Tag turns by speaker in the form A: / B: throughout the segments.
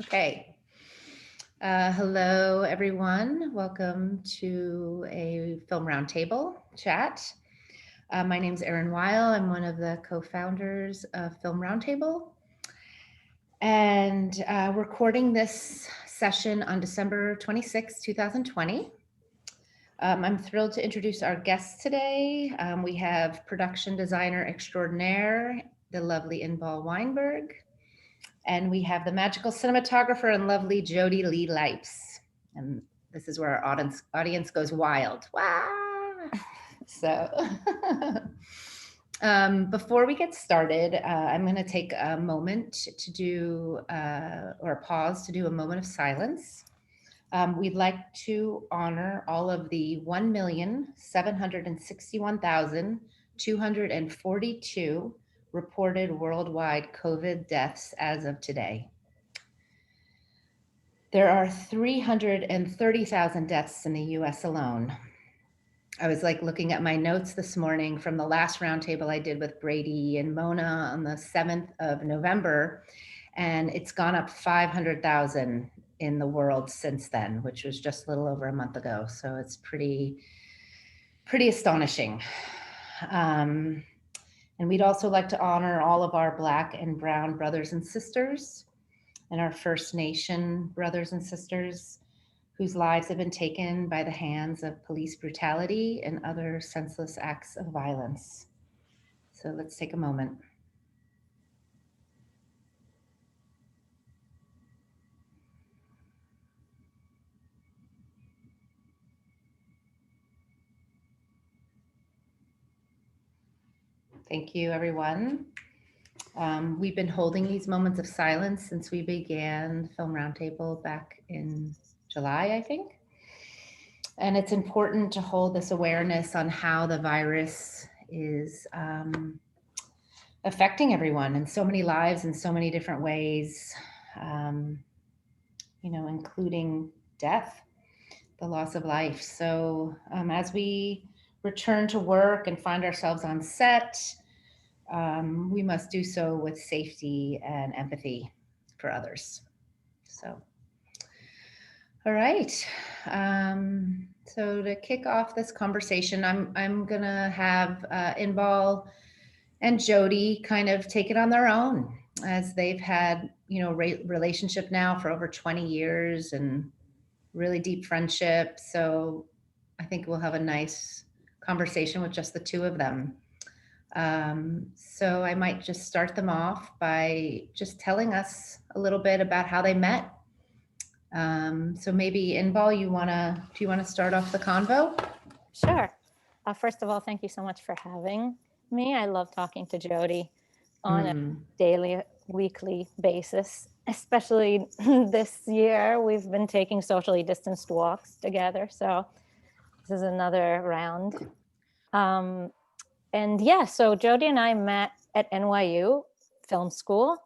A: Okay. Hello, everyone. Welcome to a film roundtable chat. My name is Erin Wile. I'm one of the co-founders of Film Roundtable. And recording this session on December 26, 2020. I'm thrilled to introduce our guests today. We have production designer extraordinaire, the lovely Inbal Weinberg. And we have the magical cinematographer and lovely Jody Lee Lipes. And this is where our audience goes wild. Wow. So before we get started, I'm going to take a moment to do, or a pause to do a moment of silence. We'd like to honor all of the 1,761,242 reported worldwide COVID deaths as of today. There are 330,000 deaths in the US alone. I was looking at my notes this morning from the last roundtable I did with Brady and Mona on the 7th of November, and it's gone up 500,000 in the world since then, which was just a little over a month ago. So it's pretty astonishing. And we'd also like to honor all of our Black and Brown brothers and sisters and our First Nation brothers and sisters whose lives have been taken by the hands of police brutality and other senseless acts of violence. So let's take a moment. Thank you, everyone. We've been holding these moments of silence since we began Film Roundtable back in July, I think. And it's important to hold this awareness on how the virus is affecting everyone in so many lives in so many different ways, including death, the loss of life. So as we return to work and find ourselves on set, we must do so with safety and empathy for others. So, all right. So to kick off this conversation, I'm gonna have Inbal and Jody kind of take it on their own, as they've had relationship now for over 20 years and really deep friendship. So I think we'll have a nice conversation with just the two of them. So I might just start them off by just telling us a little bit about how they met. So maybe Inbal, do you wanna start off the convo?
B: Sure. First of all, thank you so much for having me. I love talking to Jody on a daily, weekly basis, especially this year. We've been taking socially distanced walks together. So this is another round. And yeah, so Jody and I met at NYU Film School.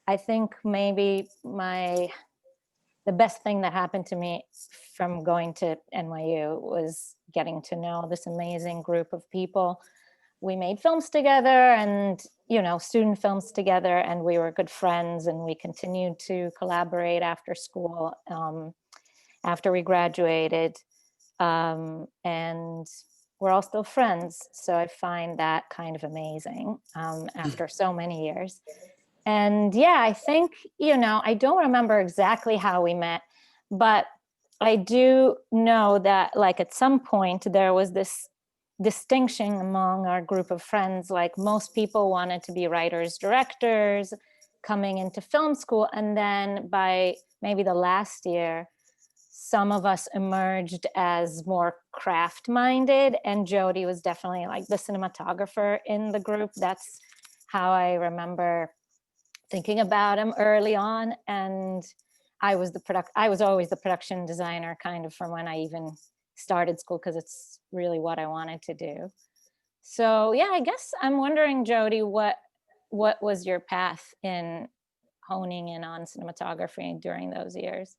B: I think maybe the best thing that happened to me from going to NYU was getting to know this amazing group of people. We made films together and, student films together, and we were good friends, and we continued to collaborate after school, after we graduated. And we're all still friends. So I find that kind of amazing after so many years. And yeah, I think, I don't remember exactly how we met, but I do know that at some point there was this distinction among our group of friends. Most people wanted to be writers, directors coming into film school. And then by maybe the last year, some of us emerged as more craft minded, and Jody was definitely the cinematographer in the group. That's how I remember thinking about him early on. And I was always the production designer kind of from when I even started school, because it's really what I wanted to do. So yeah, I guess I'm wondering, Jody, what was your path in honing in on cinematography during those years?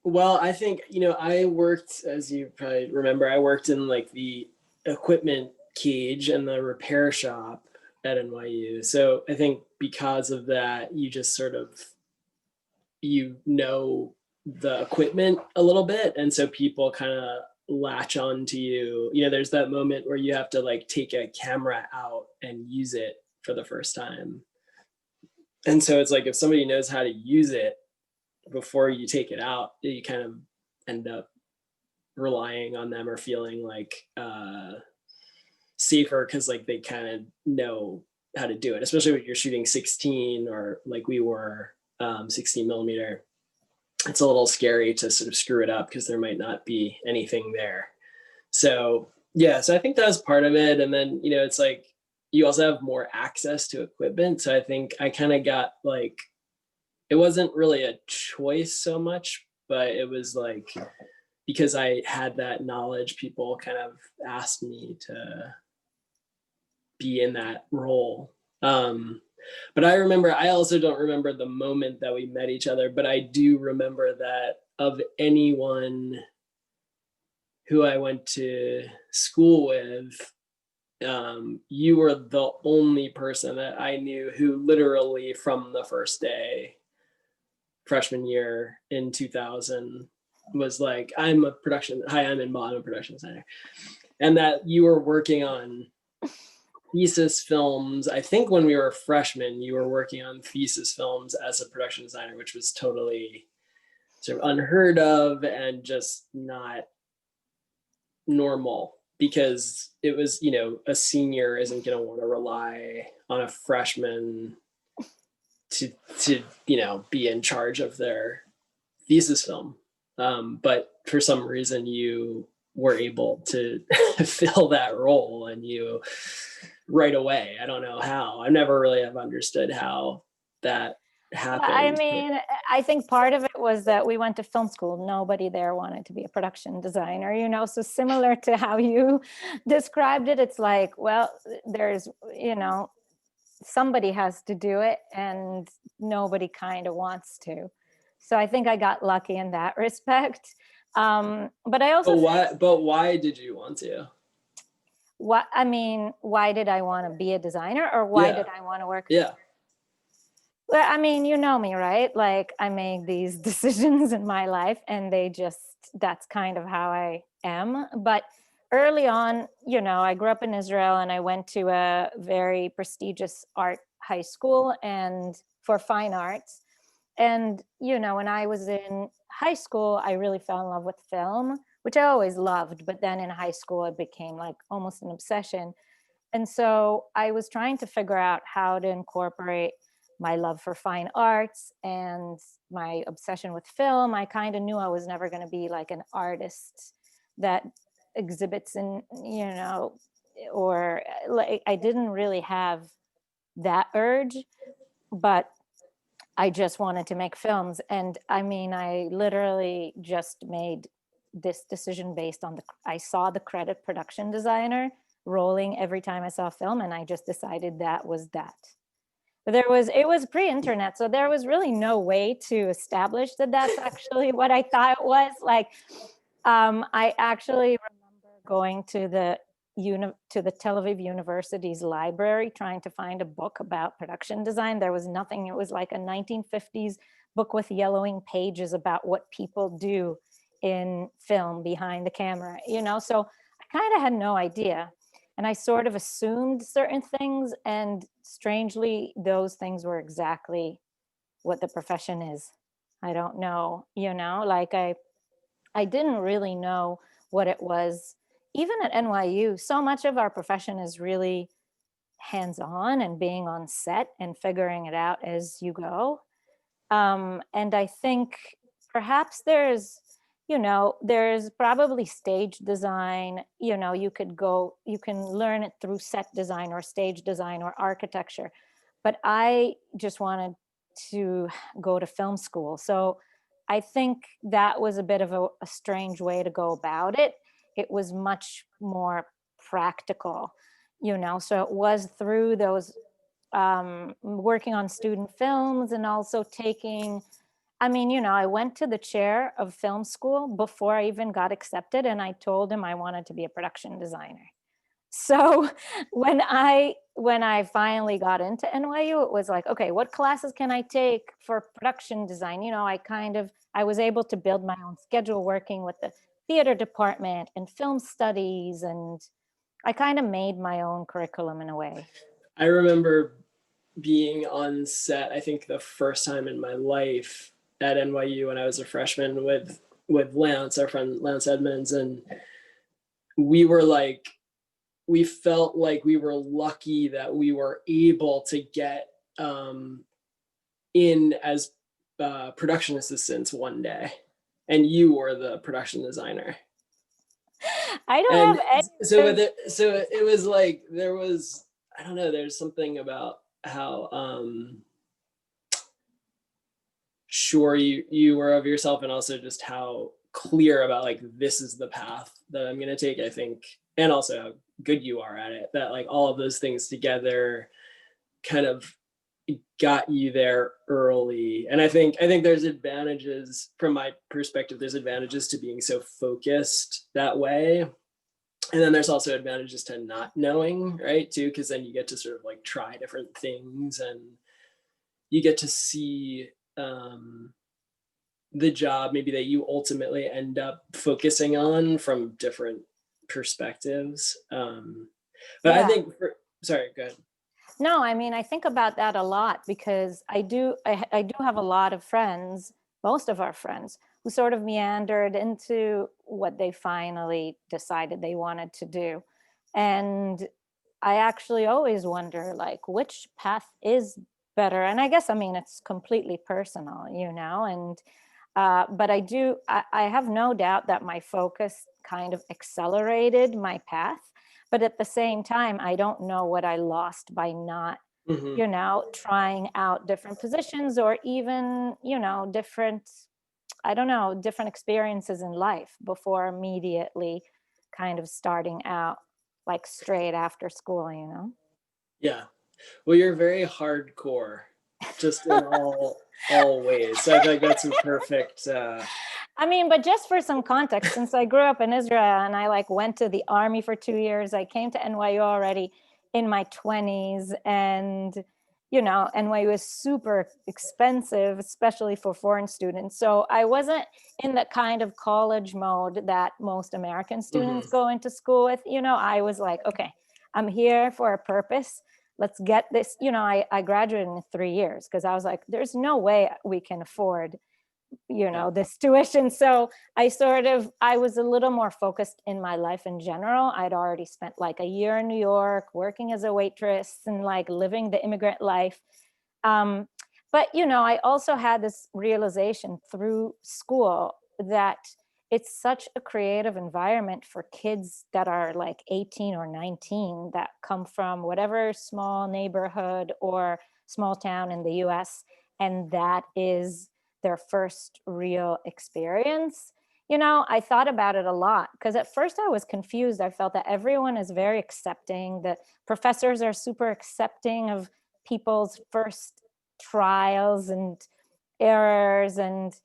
C: Well, I think, I worked, as you probably remember, I worked in the equipment cage and the repair shop. at NYU. So I think because of that, you just sort of, you know, the equipment a little bit. And so people kind of latch on to you. You know, there's that moment where you have to like take a camera out and use it for the first time. And so it's like, if somebody knows how to use it before you take it out, you kind of end up relying on them or feeling like safer because like they kind of know how to do it, especially when you're shooting 16 or like we were 16 millimeter. It's a little scary to sort of screw it up because there might not be anything there. So yeah, so I think that was part of it. And then, you know, it's like you also have more access to equipment. So I think I kind of got like, it wasn't really a choice so much, but it was like, because I had that knowledge, people kind of asked me to be in that role. But I also don't remember the moment that we met each other, but I do remember that of anyone who I went to school with, you were the only person that I knew who literally from the first day, freshman year in 2000, was like, I'm Inbal, I'm a production designer. And that you were working on thesis films. I think when we were freshmen, you were working on thesis films as a production designer, which was totally sort of unheard of and just not normal, because it was, you know, a senior isn't going to want to rely on a freshman to you know, be in charge of their thesis film. But for some reason you were able to fill that role, and you right away, I don't know how, I never really have understood how that happened.
B: I mean, I think part of it was that we went to film school. Nobody there wanted to be a production designer, you know, so similar to how you described it, it's like, well, there's, you know, somebody has to do it and nobody kind of wants to. So I think I got lucky in that respect. But I also
C: but why did you want to?
B: What I mean, why did I want to be a designer, or why did I want to work?
C: Yeah.
B: Well, I mean, you know me, right? Like I make these decisions in my life and that's kind of how I am. But early on, you know, I grew up in Israel and I went to a very prestigious art high school and for fine arts. And, you know, when I was in high school, I really fell in love with film, which I always loved. But then in high school, it became like almost an obsession. And so I was trying to figure out how to incorporate my love for fine arts and my obsession with film. I kind of knew I was never going to be like an artist that exhibits in, you know, or like I didn't really have that urge, but I just wanted to make films. And I mean, I literally just made this decision based on I saw the credit production designer rolling every time I saw a film, and I just decided that was that. But it was pre-internet, so there was really no way to establish that that's actually what I thought it was. Like, I actually remember going to the Tel Aviv University's library trying to find a book about production design. There was nothing. It was like a 1950s book with yellowing pages about what people do in film behind the camera, you know? So I kind of had no idea. And I sort of assumed certain things, and strangely, those things were exactly what the profession is. I don't know, you know, like I didn't really know what it was. Even at NYU, so much of our profession is really hands-on and being on set and figuring it out as you go. And I think perhaps there's probably stage design, you know, you can learn it through set design or stage design or architecture. But I just wanted to go to film school. So I think that was a bit of a strange way to go about it. It was much more practical, you know, so it was through those working on student films and also I mean, you know, I went to the chair of film school before I even got accepted, and I told him I wanted to be a production designer. So when I finally got into NYU, it was like, okay, what classes can I take for production design? I was able to build my own schedule working with the theater department and film studies, and I kind of made my own curriculum in a way.
C: I remember being on set, I think the first time in my life at NYU when I was a freshman with Lance, our friend Lance Edmonds, and we felt like we were lucky that we were able to get in as production assistants one day, and you were the production designer.
B: I don't
C: And
B: have any.
C: so it was like there was, I don't know, there's something about how sure you were of yourself, and also just how clear about like, this is the path that I'm going to take, I think, and also how good you are at it, that like all of those things together kind of got you there early. And I think there's advantages from my perspective, there's advantages to being so focused that way. And then there's also advantages to not knowing, right, too, because then you get to sort of like try different things, and you get to see the job maybe that you ultimately end up focusing on from different perspectives. But yeah. I think, sorry, go ahead.
B: No, I mean, I think about that a lot, because I do have a lot of friends, most of our friends, who sort of meandered into what they finally decided they wanted to do. And I actually always wonder, like, which path is better? And I guess, I mean, it's completely personal, and but I have no doubt that my focus kind of accelerated my path. But at the same time, I don't know what I lost by not, trying out different positions, or even, different experiences in life before immediately kind of starting out like straight after school.
C: Yeah. Well, you're very hardcore, just in all ways. So I feel like that's a perfect.
B: I mean, but just for some context, since I grew up in Israel and I like went to the army for 2 years, I came to NYU already in my 20s, and NYU is super expensive, especially for foreign students. So I wasn't in the kind of college mode that most American students go into school with. I was like, okay, I'm here for a purpose. Let's get this. I graduated in 3 years because I was like, there's no way we can afford this tuition. So I was a little more focused in my life in general. I'd already spent like a year in New York working as a waitress and like living the immigrant life. But I also had this realization through school that it's such a creative environment for kids that are like 18 or 19 that come from whatever small neighborhood or small town in the US, and that is their first real experience. I thought about it a lot, because at first I was confused. I felt that everyone is very accepting. The professors are super accepting of people's first trials and errors. And,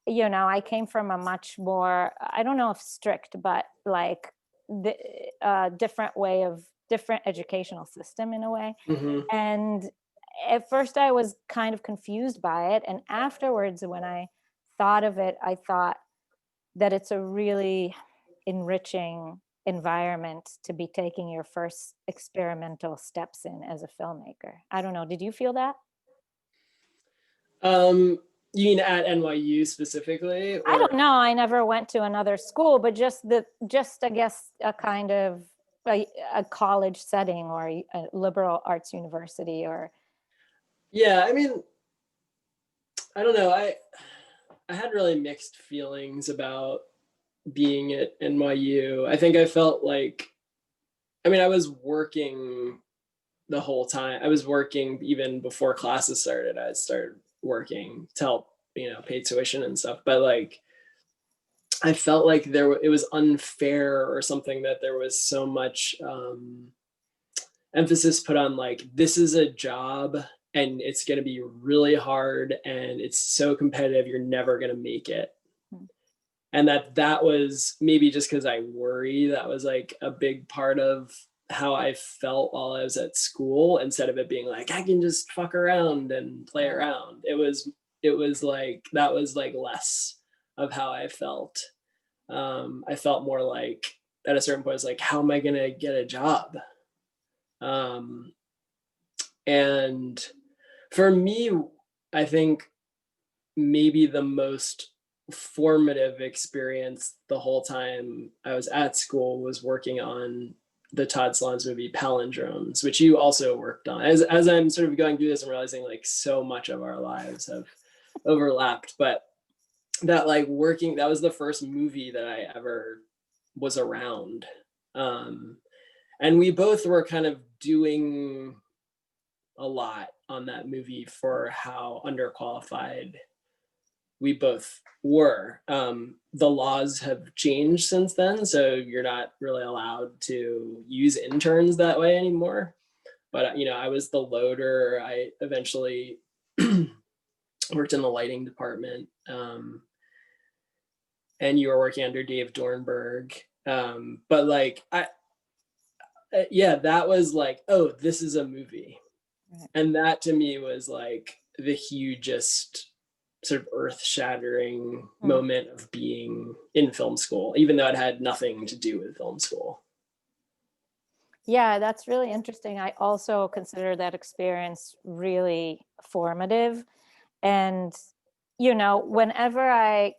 B: I came from a much more, I don't know if strict, but like the different educational system in a way. And at first I was kind of confused by it. And afterwards, when I thought of it, I thought that it's a really enriching environment to be taking your first experimental steps in as a filmmaker. I don't know. Did you feel that?
C: You mean at NYU specifically? Or?
B: I don't know. I never went to another school, but just I guess a kind of a college setting, or a liberal arts university, or.
C: Yeah, I mean, I don't know. I had really mixed feelings about being at NYU. I think I felt like, I mean, I was working the whole time. I was working even before classes started. I started working to help, pay tuition and stuff. But like, I felt like it was unfair or something, that there was so much emphasis put on like, this is a job and it's going to be really hard and it's so competitive, you're never going to make it. And that was maybe just because I worry, that was like a big part of how I felt while I was at school, instead of it being like, I can just fuck around and play around. It was like, that was like less of how I felt. I felt more like at a certain point, it's like, how am I going to get a job? And for me, I think maybe the most formative experience the whole time I was at school was working on the Todd Solondz movie Palindromes, which you also worked on. As I'm sort of going through this, I'm realizing like so much of our lives have overlapped, but that like working, that was the first movie that I ever was around. And we both were kind of doing a lot on that movie for how underqualified we both were. The laws have changed since then, so you're not really allowed to use interns that way anymore. But you know, I was the loader. I eventually worked in the lighting department, and you were working under Dave Dornberg. But like, yeah, that was like, oh, this is a movie, and that to me was like the hugest sort of earth-shattering moment of being in film school, even though it had nothing to do with film school.
B: Yeah, that's really interesting. I also consider that experience really formative. And, you know, whenever I'm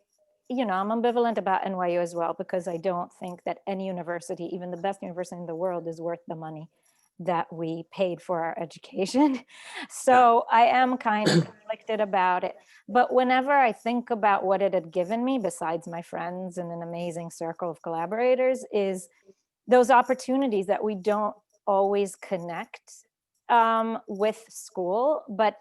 B: ambivalent about NYU as well, because I don't think that any university, even the best university in the world, is worth the money that we paid for our education. So I am kind of conflicted about it. But whenever I think about what it had given me, besides my friends and an amazing circle of collaborators, is those opportunities that we don't always connect with school. But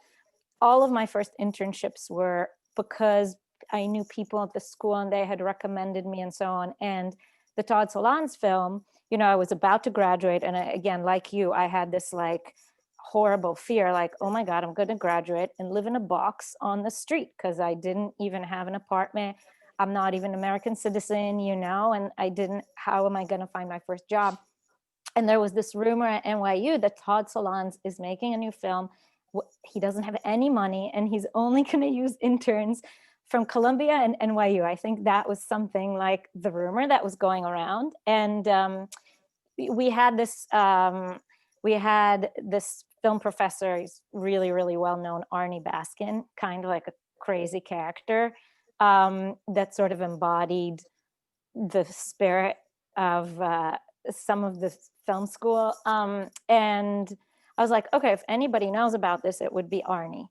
B: all of my first internships were because I knew people at the school and they had recommended me and so on. And the Todd Solondz film, you know, I was about to graduate. And again, like you, I had this like horrible fear, like, oh my God, I'm going to graduate and live in a box on the street, because I didn't even have an apartment. I'm not even an American citizen, you know, and how am I going to find my first job? And there was this rumor at NYU that Todd Solondz is making a new film. He doesn't have any money and he's only going to use interns from Columbia and NYU. I think that was something like the rumor that was going around. And we had this film professor, he's really, really well-known, Arnie Baskin, kind of like a crazy character that sort of embodied the spirit of some of the film school. And I was like, okay, if anybody knows about this, it would be Arnie.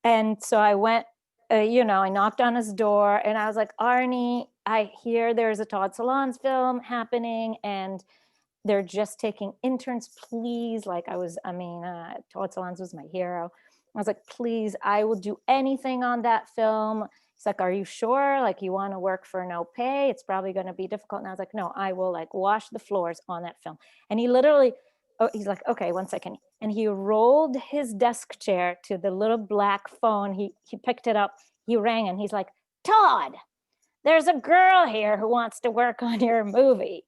B: And so I went, I knocked on his door and I was like, Arnie, I hear there's a Todd Solondz film happening and they're just taking interns, please. Todd Solondz was my hero. I was like, please, I will do anything on that film. He's like, are you sure? Like, you want to work for no pay? It's probably going to be difficult. And I was like, no, I will like wash the floors on that film. And he literally, he's like, okay, 1 second. And he rolled his desk chair to the little black phone. He picked it up. He rang and he's like, Todd, there's a girl here who wants to work on your movie.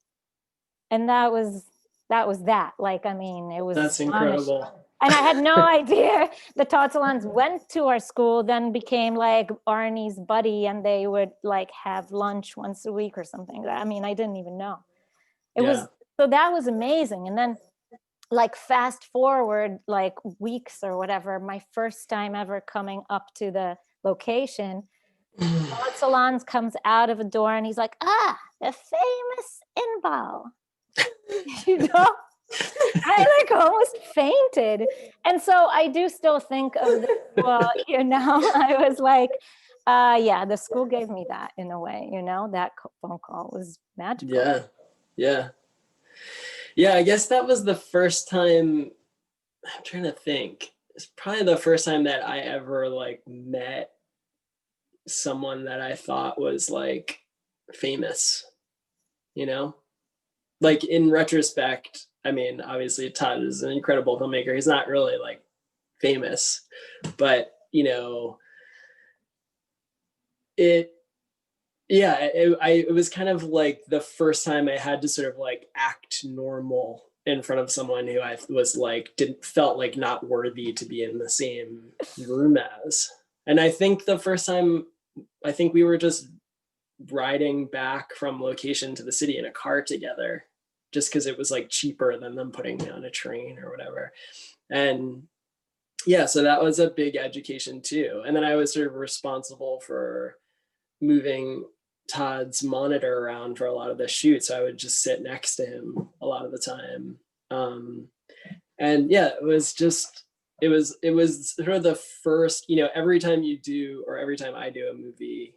B: And that was that. Like, I mean, it was
C: That's incredible.
B: And I had no idea the Todd Solondz went to our school, then became like Arnie's buddy, and they would like have lunch once a week or something. I mean, I didn't even know. So that was amazing. And then like fast forward like weeks or whatever, my first time ever coming up to the location, Todd Solondz comes out of a door and he's like, the famous Inbal. You know? I like almost fainted. And so I do still think of this, well, I was like, the school gave me that in a way, that phone call was magical.
C: Yeah, I guess that was the first time, I'm trying to think. It's probably the first time that I ever like met someone that I thought was like famous, like in retrospect. I mean, obviously Todd is an incredible filmmaker. He's not really like famous, but it was kind of like the first time I had to sort of like act normal in front of someone who I was like, felt like not worthy to be in the same room as. And I think the first time, I think we were just riding back from location to the city in a car together, just because it was like cheaper than them putting me on a train or whatever. And yeah, so that was a big education too. And then I was sort of responsible for moving Todd's monitor around for a lot of the shoots. So I would just sit next to him a lot of the time. And yeah, it was sort of the first, every time you do, or every time I do a movie,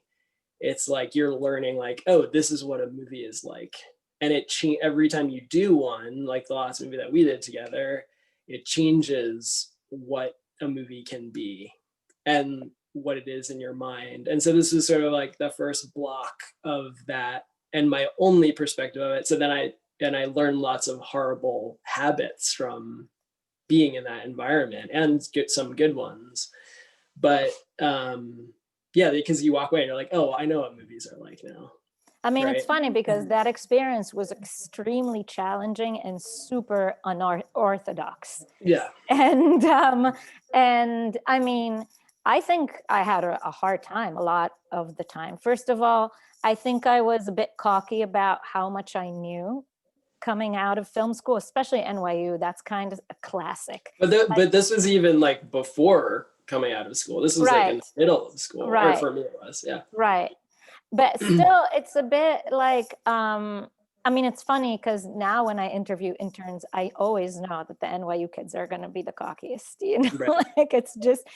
C: it's like you're learning like, oh, this is what a movie is like. And every time you do one, like the last movie that we did together, it changes what a movie can be and what it is in your mind. And so this was sort of like the first block of that and my only perspective of it. So then I learned lots of horrible habits from being in that environment and get some good ones. But yeah, because you walk away and you're like, oh, I know what movies are like now.
B: I mean,
C: Right.
B: it's funny because that experience was extremely challenging and super unorthodox.
C: Yeah.
B: And I mean, I think I had a hard time a lot of the time. First of all, I think I was a bit cocky about how much I knew coming out of film school, especially NYU. That's kind of a classic.
C: But this was even like before coming out of school. This was like in the middle of school, or for me it was, yeah.
B: Right. But still, it's a bit like, I mean, it's funny because now when I interview interns, I always know that the NYU kids are going to be the cockiest,
C: Right.
B: like it's just,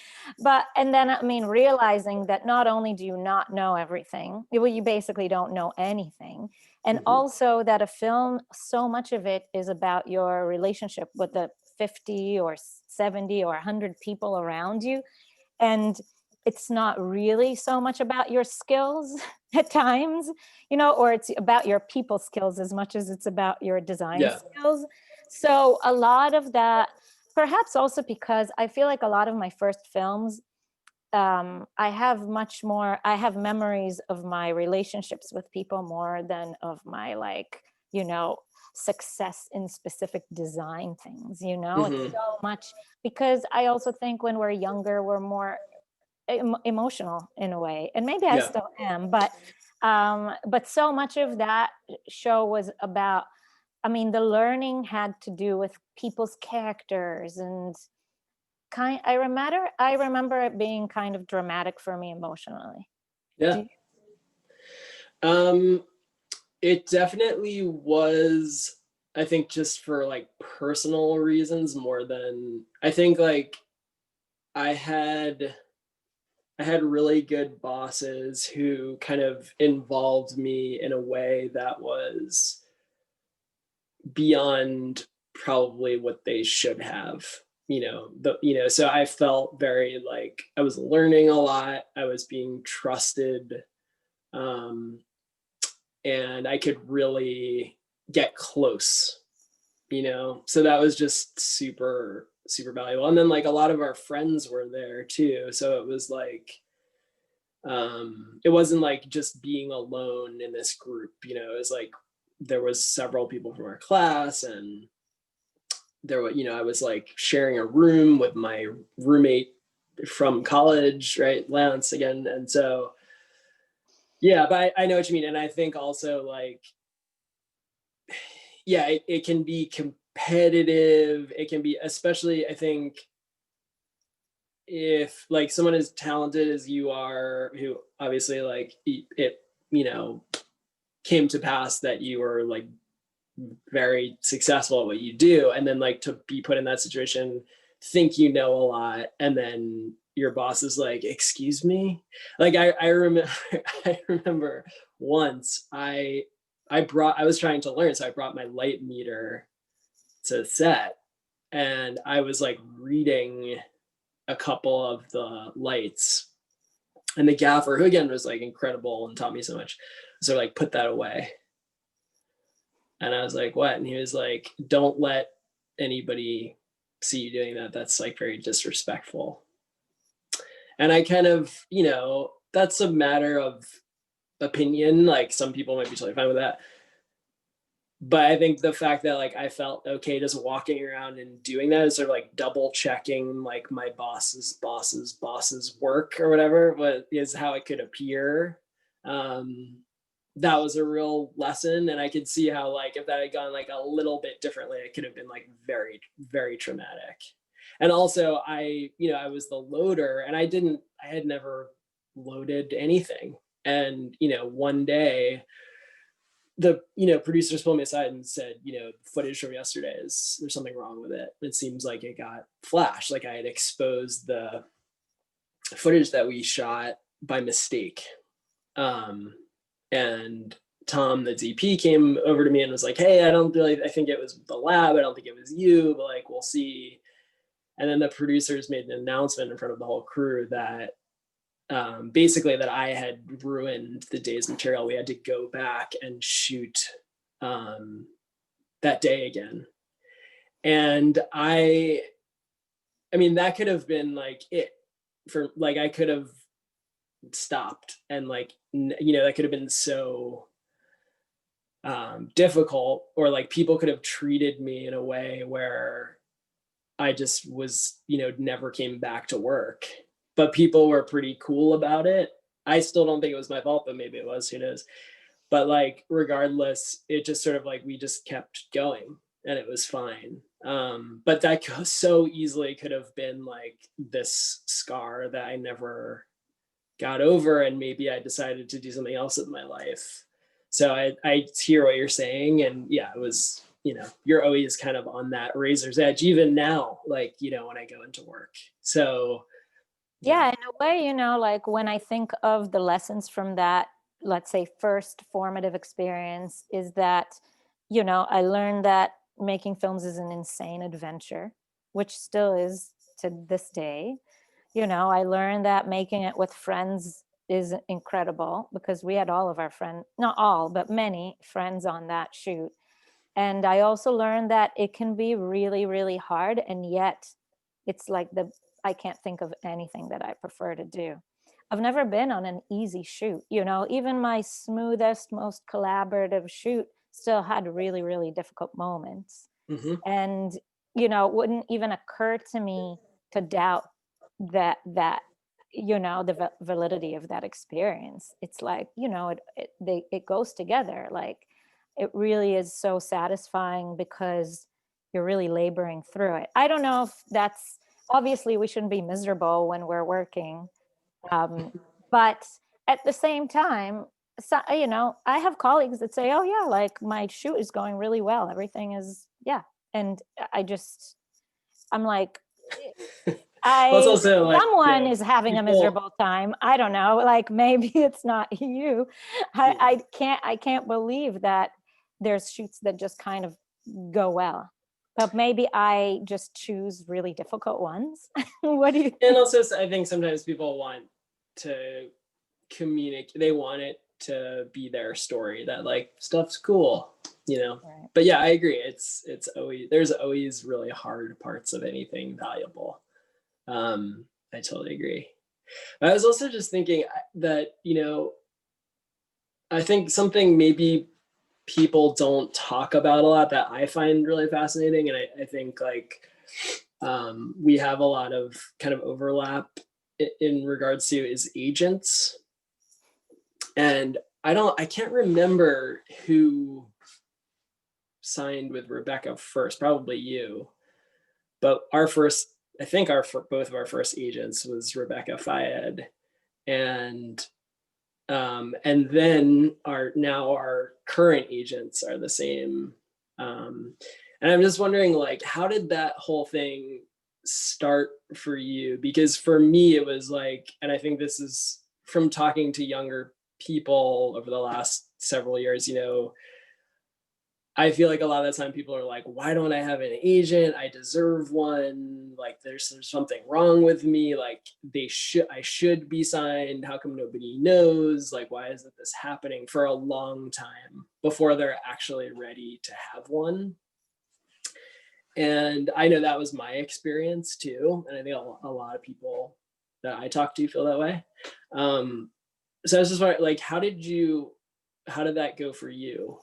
B: and then, I mean, realizing that not only do you not know everything, well, you basically don't know anything. And also that a film, so much of it is about your relationship with the 50 or 70 or 100 people around you. And it's not really so much about your skills at times, or it's about your people skills as much as it's about your design skills. So a lot of that, perhaps also because I feel like a lot of my first films, I have memories of my relationships with people more than of my success in specific design things, it's so much, because I also think when we're younger, we're more emotional in a way, and maybe I still am, but so much of that show was about, I mean, the learning had to do with people's characters, and I remember it being kind of dramatic for me emotionally.
C: Yeah. It definitely was, I think, just for like personal reasons more than, I think like I had really good bosses who kind of involved me in a way that was beyond probably what they should have, so I felt very like I was learning a lot, I was being trusted, and I could really get close, so that was just super, super valuable. And then like a lot of our friends were there too, so it was like it wasn't like just being alone in this group, it was like there was several people from our class, and there were, I was like sharing a room with my roommate from college, right, Lance again. And so yeah, but I know what you mean. And I think also like, yeah, it can be competitive, it can be, especially I think if like someone as talented as you are, who obviously like it came to pass that you were like very successful at what you do, and then like to be put in that situation, think a lot, and then your boss is like, excuse me, like I remember once I was trying to learn, so I brought my light meter to set, and I was like reading a couple of the lights, and the gaffer, who again was like incredible and taught me so much, so like, put that away. And I was like, what? And he was like, don't let anybody see you doing that. That's like very disrespectful. And I kind of, that's a matter of opinion. Like some people might be totally fine with that. but I think the fact that like I felt okay just walking around and doing that is sort of like double checking like my boss's work or whatever, but is how it could appear. That was a real lesson, and I could see how like if that had gone like a little bit differently, it could have been like very, very traumatic. And also I was the loader, and I had never loaded anything. And one day the producers pulled me aside and said, footage from yesterday there's something wrong with it. It seems like it got flashed, like I had exposed the footage that we shot by mistake. And Tom, the DP, came over to me and was like, hey, I think it was the lab, I don't think it was you, but like we'll see. And then the producers made an announcement in front of the whole crew that basically that I had ruined the day's material. We had to go back and shoot that day again. And I mean, that could have been like it for like, I could have stopped and like, that could have been so difficult, or like people could have treated me in a way where I just was, never came back to work. But people were pretty cool about it. I still don't think it was my fault, but maybe it was, who knows. But like, regardless, it just sort of like, we just kept going and it was fine. But that so easily could have been like this scar that I never got over. And maybe I decided to do something else with my life. So I hear what you're saying. And yeah, it was, you're always kind of on that razor's edge, even now, like, when I go into work. So
B: yeah, in a way, like when I think of the lessons from that, let's say first formative experience, is that, I learned that making films is an insane adventure, which still is to this day. I learned that making it with friends is incredible, because we had all of our friends, not all, but many friends on that shoot. And I also learned that it can be really, really hard. And yet it's like I can't think of anything that I prefer to do. I've never been on an easy shoot. Even my smoothest, most collaborative shoot still had really, really difficult moments.
C: mm-hmm.
B: And, it wouldn't even occur to me to doubt that the validity of that experience. It's like, it goes together. Like, it really is so satisfying because you're really laboring through it. I don't know if that's, obviously we shouldn't be miserable when we're working. But at the same time, so, I have colleagues that say, oh yeah, like my shoot is going really well. Everything is, yeah. And I'm like,
C: Well, also like,
B: someone is having a miserable time. I don't know. Like maybe it's not you. I can't believe that there's shoots that just kind of go well. But maybe I just choose really difficult ones. What do you think?
C: And also, I think sometimes people want to communicate. They want it to be their story, that like stuff's cool, Right. But yeah, I agree. It's always, there's always really hard parts of anything valuable. I totally agree. I was also just thinking that, I think something maybe people don't talk about a lot that I find really fascinating. And I think like we have a lot of kind of overlap in regards to is agents. And I can't remember who signed with Rebecca first, probably you, but both of our first agents was Rebecca Fayed, and then our current agents are the same. And I'm just wondering, like, how did that whole thing start for you? Because for me, it was like, and I think this is from talking to younger people over the last several years, I feel like a lot of the time people are like, why don't I have an agent? I deserve one. Like there's something wrong with me. Like I should be signed. How come nobody knows? Like, why isn't this happening for a long time before they're actually ready to have one? And I know that was my experience too. And I think a lot of people that I talk to feel that way. So I was just wondering, like, how did that go for you?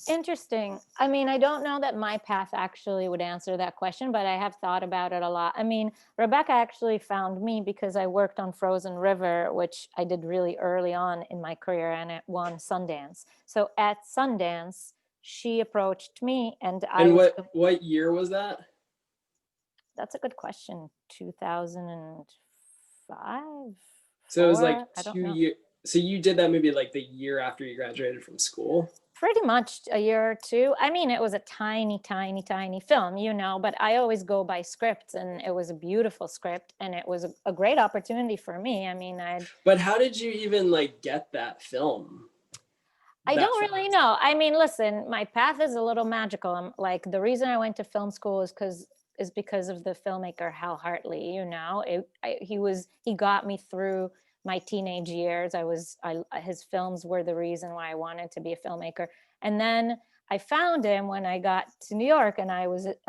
B: Interesting. I mean, I don't know that my path actually would answer that question, but I have thought about it a lot. I mean, Rebecca actually found me because I worked on Frozen River, which I did really early on in my career, and it won Sundance. So at Sundance, she approached me and I
C: And
B: was,
C: what year was that?
B: that's a good question, 2005,
C: So it was like
B: 4, I don't
C: 2 years. So you did that movie like the year after you graduated from school?
B: pretty much a year or two. I mean, it was a tiny, tiny, tiny film, you know, but I always go by scripts, and it was a beautiful script, and it was a great opportunity for me. I mean,
C: But how did you even like get that film
B: I
C: that
B: don't really
C: fast?
B: know. I mean, listen, my path is a little magical. I'm like, the reason I went to film school is because of the filmmaker Hal Hartley. You know, he got me through my teenage years. His films were the reason why I wanted to be a filmmaker. And then I found him when I got to New York, and I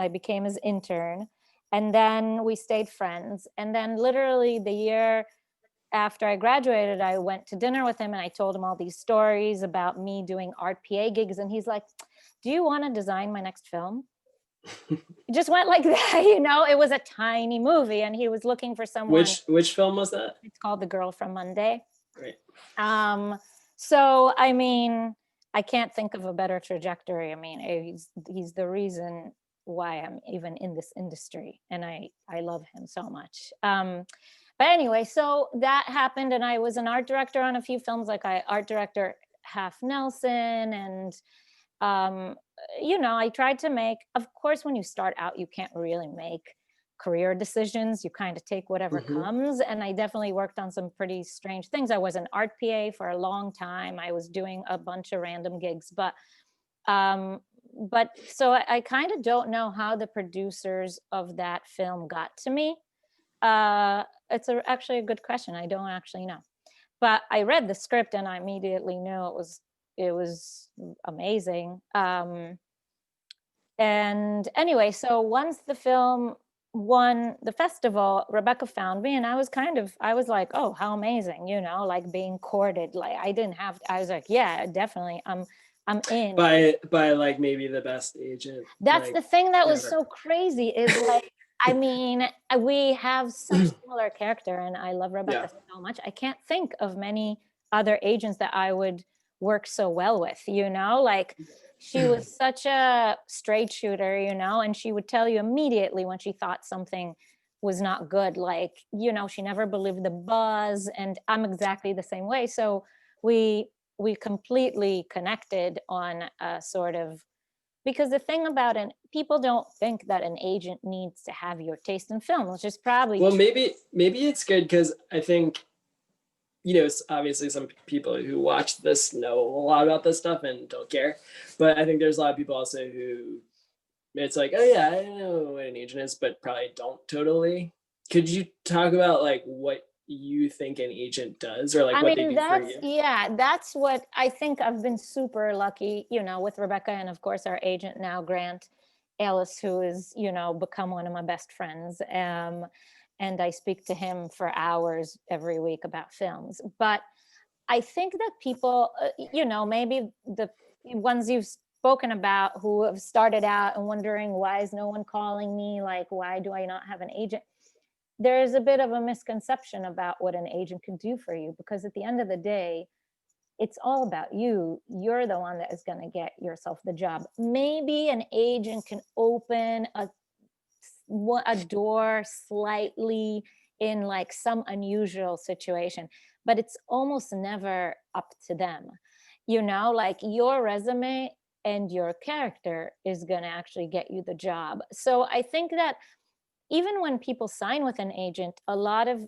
B: became his intern, and then we stayed friends. And then literally the year after I graduated, I went to dinner with him, and I told him all these stories about me doing art PA gigs. And he's like, "Do you want to design my next film?" It just went like that, you know. It was a tiny movie, and he was looking for someone.
C: Which film was that?
B: It's called The Girl from Monday.
C: Right.
B: Um, so I mean, I can't think of a better trajectory. I mean, he's the reason why I'm even in this industry, and I love him so much. But anyway, so that happened, and I was an art director on a few films, like I art director Half Nelson, and um, you know, I tried to make. Of course, when you start out, you can't really make career decisions. You kind of take whatever
C: Mm-hmm.
B: comes, and I definitely worked on some pretty strange things. I was an art PA for a long time. I was doing a bunch of random gigs, um but so I kind of don't know how the producers of that film got to me. It's actually a good question. I don't actually know, but I read the script and I immediately knew it was amazing. And anyway, so once the film won the festival, Rebecca found me, and I was like, oh, how amazing, you know, like being courted. Like I was like, yeah, definitely, I'm in.
C: By like maybe the best agent
B: That's
C: like
B: the thing that was
C: ever.
B: so crazy is like, I mean, we have such similar character, and I love
C: Yeah.
B: Rebecca so much. I can't think of many other agents that I would work so well with, you know, like she was such a straight shooter, you know, and she would tell you immediately when she thought something was not good. Like, you know, she never believed the buzz, and I'm exactly the same way. So we completely connected on a sort of, because the thing about people don't think that an agent needs to have your taste in film, which is probably
C: Well,
B: true.
C: maybe it's good because I think, you know, obviously some people who watch this know a lot about this stuff and don't care, but I think there's a lot of people also who it's like, oh yeah, I know what an agent is, but probably don't totally. Could you talk about like what you think an agent does, or like
B: I
C: what they
B: mean,
C: do for you?
B: that's what I think. I've been super lucky, you know, with Rebecca, and of course our agent now, Grant Ellis, who is, you know, become one of my best friends. And I speak to him for hours every week about films. But I think that people, you know, maybe the ones you've spoken about who have started out and wondering, why is no one calling me? Like, why do I not have an agent? There is a bit of a misconception about what an agent can do for you, because at the end of the day, it's all about you. You're the one that is going to get yourself the job. Maybe an agent can open a door slightly in like some unusual situation, but it's almost never up to them. You know, like your resume and your character is going to actually get you the job. So I think that even when people sign with an agent, a lot of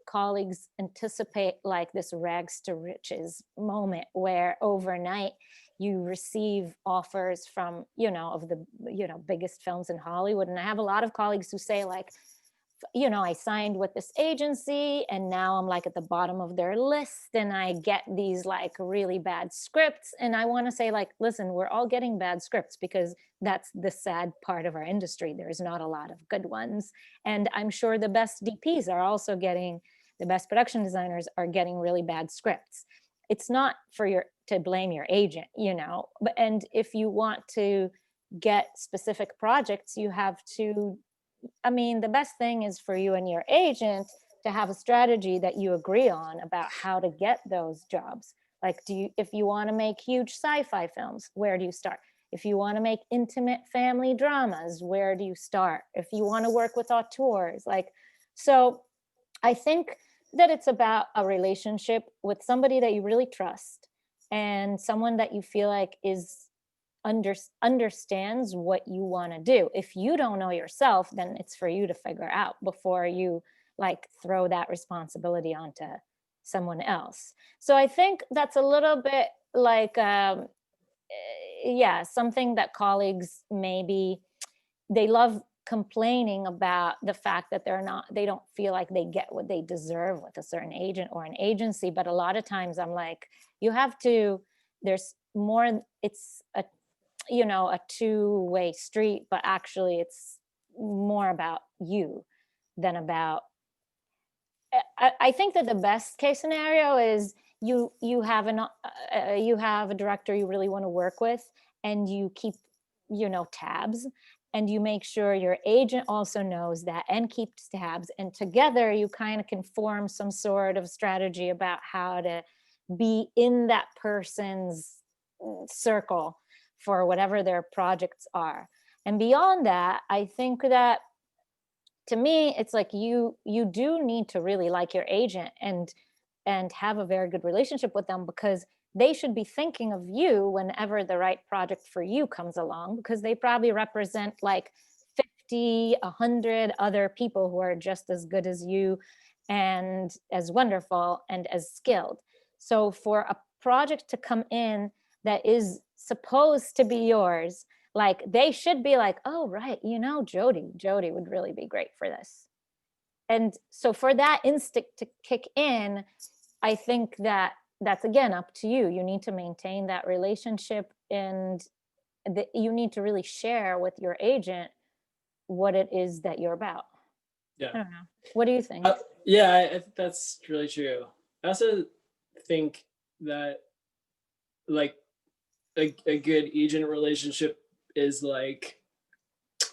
B: colleagues anticipate like this rags to riches moment where overnight you receive offers from, you know, of the, you know, biggest films in Hollywood. And I have a lot of colleagues who say like, you know, I signed with this agency and now I'm like at the bottom of their list and I get these like really bad scripts. And I want to say, like, listen, we're all getting bad scripts because that's the sad part of our industry. There's not a lot of good ones. And I'm sure the best DPs are also getting, the best production designers are getting really bad scripts. it's not to blame your agent, and if you want to get specific projects, you have to, the best thing is for you and your agent to have a strategy that you agree on about how to get those jobs. Like, if you want to make huge sci-fi films, where do you start? If you want to make intimate family dramas, where do you start? If you want to work with auteurs, so I think that it's about a relationship with somebody that you really trust and someone that you feel like understands what you want to do. If you don't know yourself, then it's for you to figure out before you throw that responsibility onto someone else. So I think that's a little bit something that colleagues, maybe they love complaining about the fact that they don't feel like they get what they deserve with a certain agent or an agency. But a lot of times I'm like, there's more, it's a two-way street, but actually it's more about you than about, I think that the best case scenario is you have a director you really want to work with, and you keep tabs, and you make sure your agent also knows that and keeps tabs, and together you kind of can form some sort of strategy about how to be in that person's circle for whatever their projects are. And beyond that, I think that, to me, it's like you do need to really like your agent and have a very good relationship with them, because they should be thinking of you whenever the right project for you comes along, because they probably represent 50, 100 other people who are just as good as you and as wonderful and as skilled. So for a project to come in that is supposed to be yours, they should be like, oh, right, Jody would really be great for this. And so for that instinct to kick in, I think that that's, again, up to you. You need to maintain that relationship, and you need to really share with your agent what it is that you're about.
C: Yeah.
B: I don't know. What do you think?
C: Yeah, I think that's really true. I also think that a good agent relationship is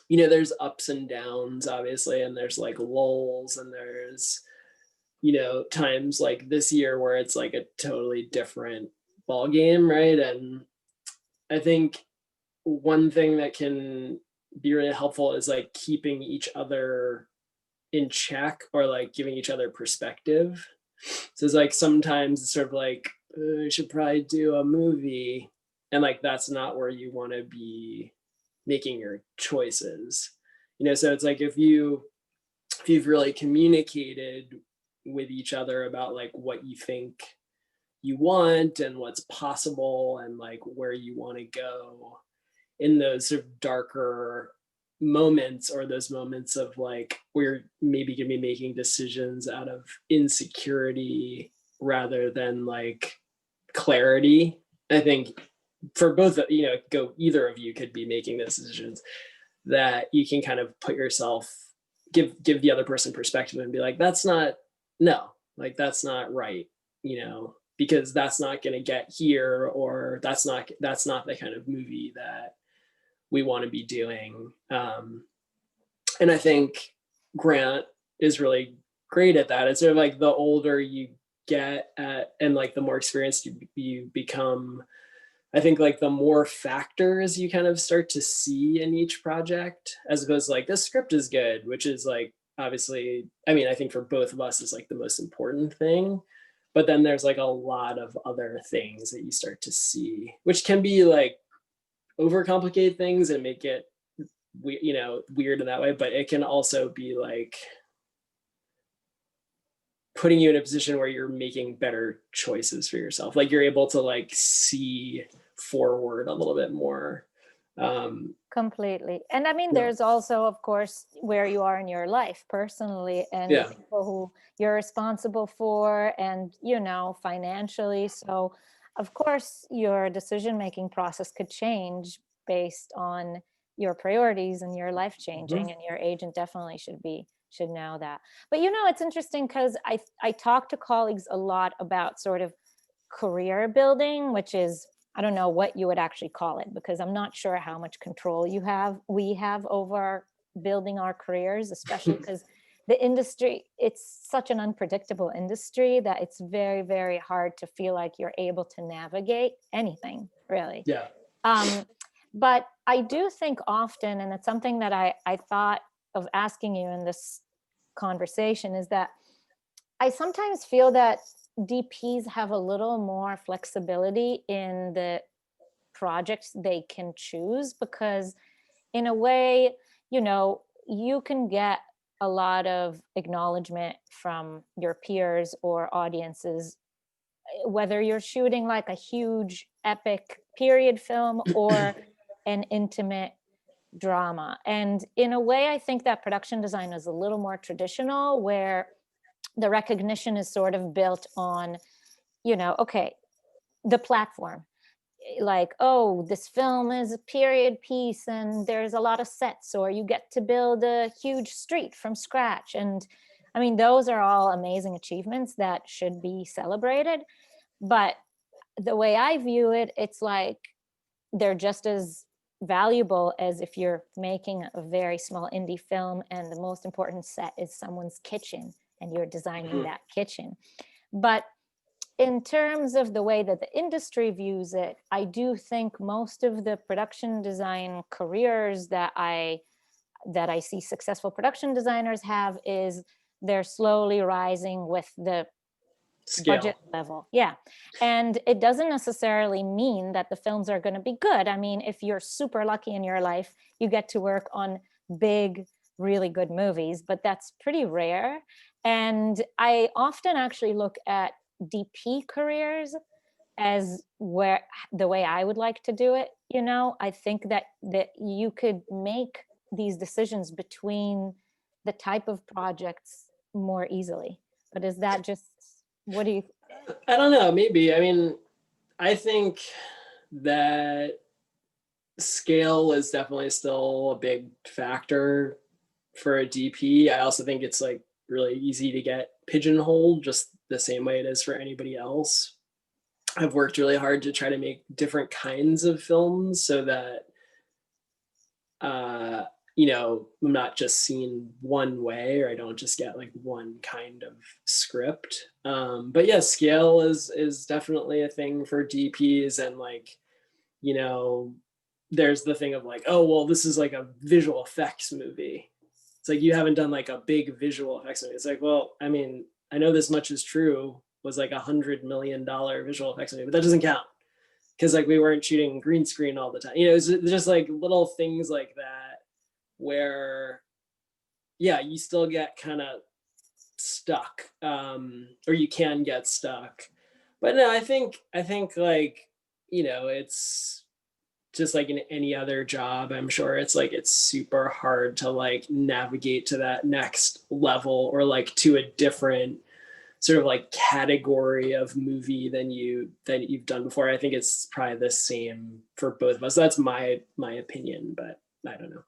C: there's ups and downs, obviously, and there's lulls, and there's times like this year where it's a totally different ball game, right? And I think one thing that can be really helpful is keeping each other in check, or giving each other perspective. So it's sometimes it's sort of I should probably do a movie, and that's not where you want to be making your choices, so it's if you've really communicated with each other about what you think you want and what's possible and where you want to go in those sort of darker moments, or those moments of where you're maybe going to be making decisions out of insecurity rather than clarity. I think for both, either of you could be making those decisions, that you can kind of put yourself, give the other person perspective and be like, that's not right, because that's not going to get here, or that's not the kind of movie that we want to be doing. And I think Grant is really great at that. It's sort of the older you get at, and the more experienced you become, I think the more factors you kind of start to see in each project, as opposed to this script is good, which is obviously, I think for both of us is the most important thing. But then there's a lot of other things that you start to see, which can be overcomplicate things and make it weird in that way. But it can also be putting you in a position where you're making better choices for yourself. You're able to see forward a little bit more.
B: Completely. And there's also, of course, where you are in your life personally, and the people who you're responsible for, and financially. So of course your decision-making process could change based on your priorities and your life changing, and your agent definitely should know that. But it's interesting, because I talk to colleagues a lot about sort of career building, which is, I don't know what you would actually call it, because I'm not sure how much control we have over building our careers, especially because the industry, it's such an unpredictable industry that it's very, very hard to feel like you're able to navigate anything, really.
C: Yeah.
B: But I do think often, and it's something that I thought of asking you in this conversation, is that I sometimes feel that DPs have a little more flexibility in the projects they can choose, because in a way, you can get a lot of acknowledgement from your peers or audiences, whether you're shooting like a huge epic period film or an intimate drama. And in a way, I think that production design is a little more traditional, where the recognition is sort of built on, okay, the platform. Like, oh, this film is a period piece and there's a lot of sets, or you get to build a huge street from scratch. And I mean, those are all amazing achievements that should be celebrated. But the way I view it, it's like they're just as valuable as if you're making a very small indie film and the most important set is someone's kitchen and you're designing that kitchen. But in terms of the way that the industry views it, I do think most of the production design careers that I see successful production designers have is they're slowly rising with the
C: Scale.
B: budget level. Yeah. And it doesn't necessarily mean that the films are going to be good. I mean, if you're super lucky in your life, you get to work on big, really good movies, but that's pretty rare. And I often actually look at DP careers as where the way I would like to do it. I think that you could make these decisions between the type of projects more easily. But is that just, what do you?
C: I don't know, maybe. I mean, I think that scale is definitely still a big factor for a DP. I also think it's like really easy to get pigeonholed just the same way it is for anybody else. I've worked really hard to try to make different kinds of films so that I'm not just seen one way, or I don't just get like one kind of script. But yeah, scale is definitely a thing for DPs. And like, there's the thing of like, oh, well, this is like a visual effects movie. It's like, you haven't done like a big visual effects movie. It's like, well, I mean, I know This Much Is True was like $100 million visual effects movie, but that doesn't count because like we weren't shooting green screen all the time. It's just like little things like that where, yeah, you still get kind of stuck, or you can get stuck. But no, I think like, it's just like in any other job, I'm sure it's like, it's super hard to like navigate to that next level, or like to a different sort of like category of movie than you've done before. I think it's probably the same for both of us. That's my opinion, but I don't know.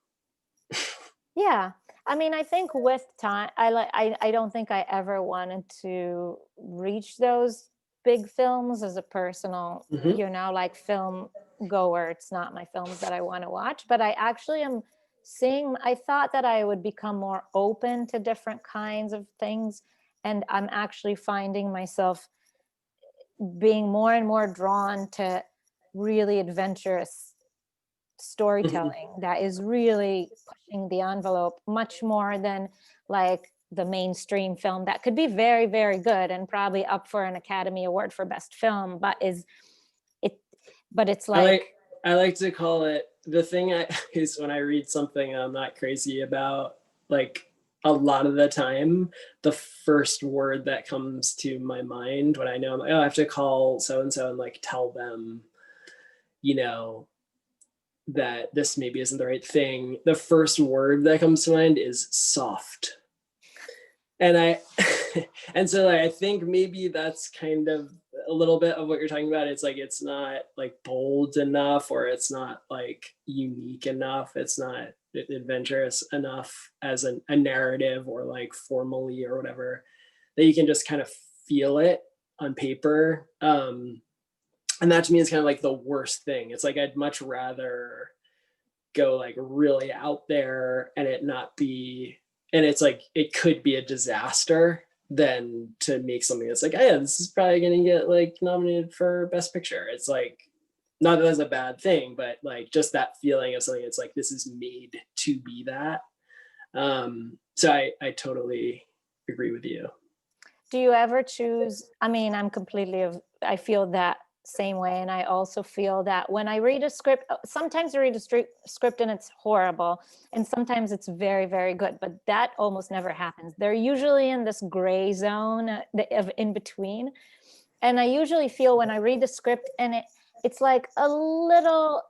B: Yeah. I mean, I think with time, I don't think I ever wanted to reach those big films as a personal, like film goer. It's not my films that I want to watch, but I actually am I thought that I would become more open to different kinds of things. And I'm actually finding myself being more and more drawn to really adventurous storytelling that is really pushing the envelope much more than like the mainstream film that could be very, very good and probably up for an Academy Award for Best Film, but it's like
C: I like to call it, the thing is when I read something I'm not crazy about, like a lot of the time, the first word that comes to my mind when I know I'm like, oh, I have to call so-and-so and like tell them, that this maybe isn't the right thing. The first word that comes to mind is soft. And and so like, I think maybe that's kind of a little bit of what you're talking about. It's like, it's not like bold enough, or it's not like unique enough. It's not adventurous enough as a narrative, or like formally or whatever, that you can just kind of feel it. on paper. And that to me is kind of like the worst thing. It's like, I'd much rather go like really out there and it not be, and it's like, it could be a disaster than to make something that's like, oh yeah, this is probably going to get like nominated for Best Picture. It's like, not that that's a bad thing, but like just that feeling of something that's like, this is made to be that. So I totally agree with you.
B: Do you ever choose? I mean, I feel that same way. And I also feel that when I read a script, sometimes I read a script and it's horrible. And sometimes it's very, very good, but that almost never happens. They're usually in this gray zone of in between. And I usually feel when I read the script and it's like a little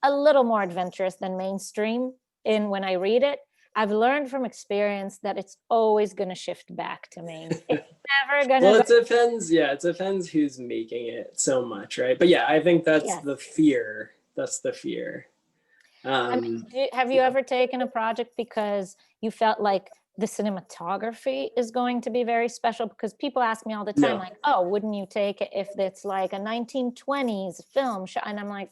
B: more adventurous than mainstream in when I read it. I've learned from experience that it's always going to shift back to main. It's never going to.
C: Well, it depends. Yeah, it depends who's making it so much, right? But yeah, I think that's the fear. That's the fear.
B: I mean, have you ever taken a project because you felt like the cinematography is going to be very special? Because people ask me all the time, like, oh, wouldn't you take it if it's like a 1920s film? And I'm like,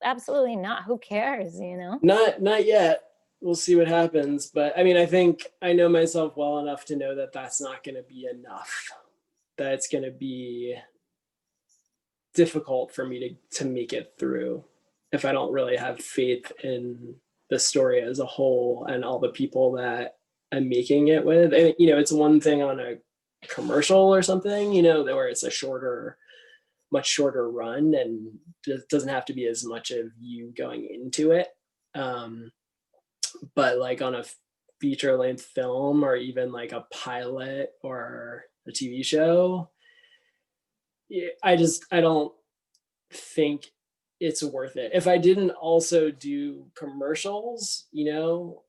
B: absolutely not. Who cares, you know?
C: Not yet. We'll see what happens. But I mean, I think I know myself well enough to know that that's not going to be enough. That it's going to be difficult for me to make it through if I don't really have faith in the story as a whole and all the people that I'm making it with. And, you know, it's one thing on a commercial or something, you know, where it's a much shorter run and it doesn't have to be as much of you going into it. But like on a feature length film or even like a pilot or a TV show, I don't think it's worth it. If I didn't also do commercials, you know,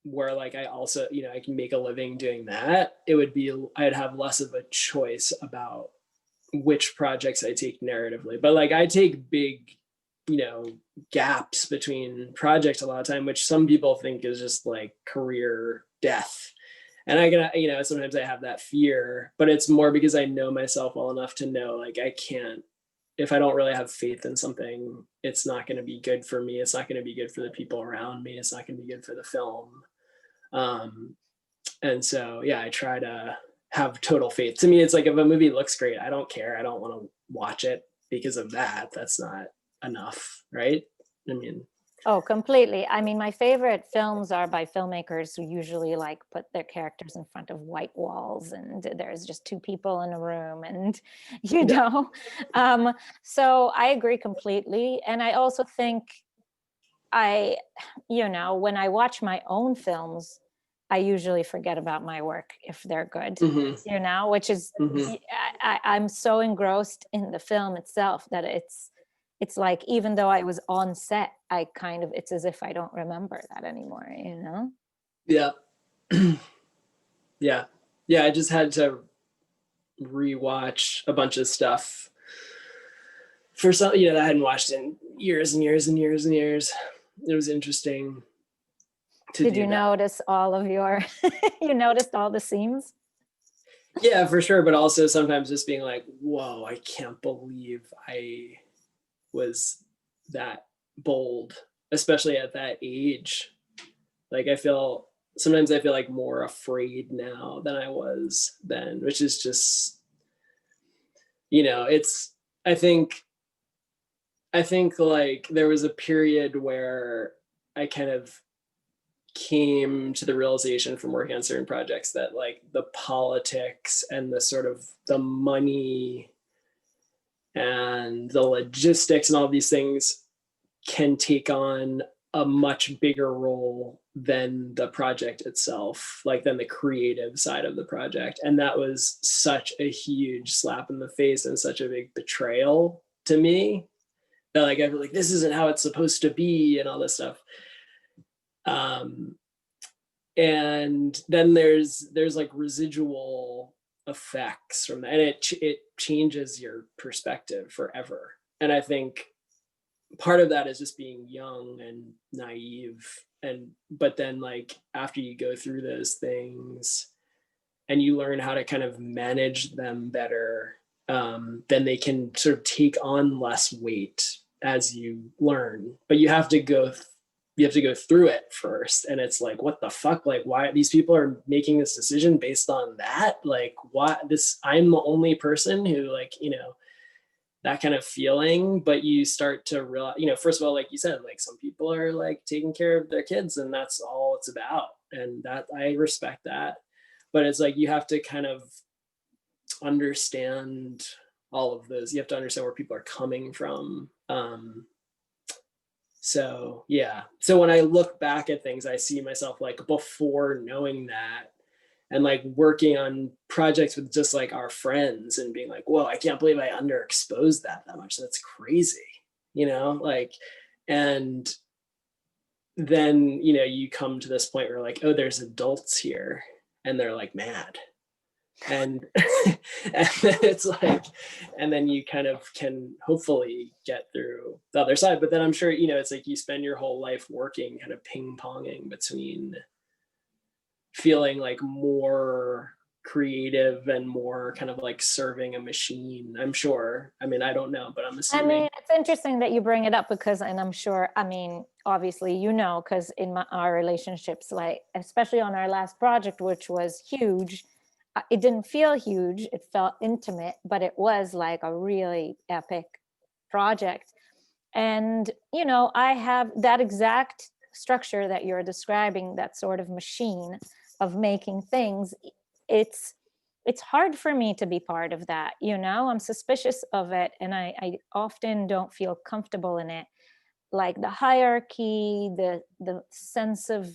C: where like I also, you know, I can make a living doing that, I'd have less of a choice about which projects I take narratively. But like I take big, you know, gaps between projects a lot of time, which some people think is just like career death. And I can, you know, sometimes I have that fear, but it's more because I know myself well enough to know like I can't, if I don't really have faith in something, it's not going to be good for me. It's not going to be good for the people around me. It's not going to be good for the film. And so, yeah, I try to have total faith. To me, it's like if a movie looks great, I don't care. I don't want to watch it because of that. That's not enough, right? I mean,
B: oh, completely. I mean, my favorite films are by filmmakers who usually like put their characters in front of white walls and there's just two people in a room and, you know, so I agree completely. And I also think you know, when I watch my own films, I usually forget about my work if they're good, you know, which is, I'm so engrossed in the film itself that it's like, even though I was on set, it's as if I don't remember that anymore, you know?
C: Yeah. Yeah. I just had to rewatch a bunch of stuff for some, you know, that I hadn't watched in years and years and years and years. It was interesting to
B: Did you notice all of you noticed all the seams?
C: Yeah, for sure. But also sometimes just being like, whoa, I can't believe I was that bold, especially at that age. Like sometimes I feel like more afraid now than I was then, which is just, you know, I think like there was a period where I kind of came to the realization from working on certain projects that like the politics and the sort of the money and the logistics and all these things can take on a much bigger role than the project itself, like than the creative side of the project. And that was such a huge slap in the face and such a big betrayal to me that like I feel like this isn't how it's supposed to be and all this stuff. And then there's like residual effects from that, and it changes your perspective forever. And I think part of that is just being young and naive, but then like after you go through those things, and you learn how to kind of manage them better, then they can sort of take on less weight as you learn. But you have to go through it first, and it's like, what the fuck, like, why these people are making this decision based on that? Like, what, this, I'm the only person who, like, you know, that kind of feeling. But you start to realize, you know, first of all, like you said, like, some people are like taking care of their kids and that's all it's about, and that, I respect that. But it's like, you have to kind of understand all of those. You have to understand where people are coming from. So yeah. So when I look back at things, I see myself like before knowing that, and like working on projects with just like our friends and being like, whoa, I can't believe I underexposed that much. That's crazy, you know, like, and then, you know, you come to this point where like, oh, there's adults here and they're like mad. And, and then it's like, and then you kind of can hopefully get through the other side. But then I'm sure, you know, it's like you spend your whole life working, kind of ping-ponging between feeling like more creative and more kind of like serving a machine, I'm sure. I mean, I don't know, but I'm assuming.
B: I mean, it's interesting that you bring it up because, and I'm sure, I mean, obviously, you know, because in our relationships, like, especially on our last project, which was huge, it didn't feel huge. It felt intimate, but it was like a really epic project. And, you know, I have that exact structure that you're describing, that sort of machine of making things. It's hard for me to be part of that, you know. I'm suspicious of it, and I often don't feel comfortable in it. Like the hierarchy, the sense of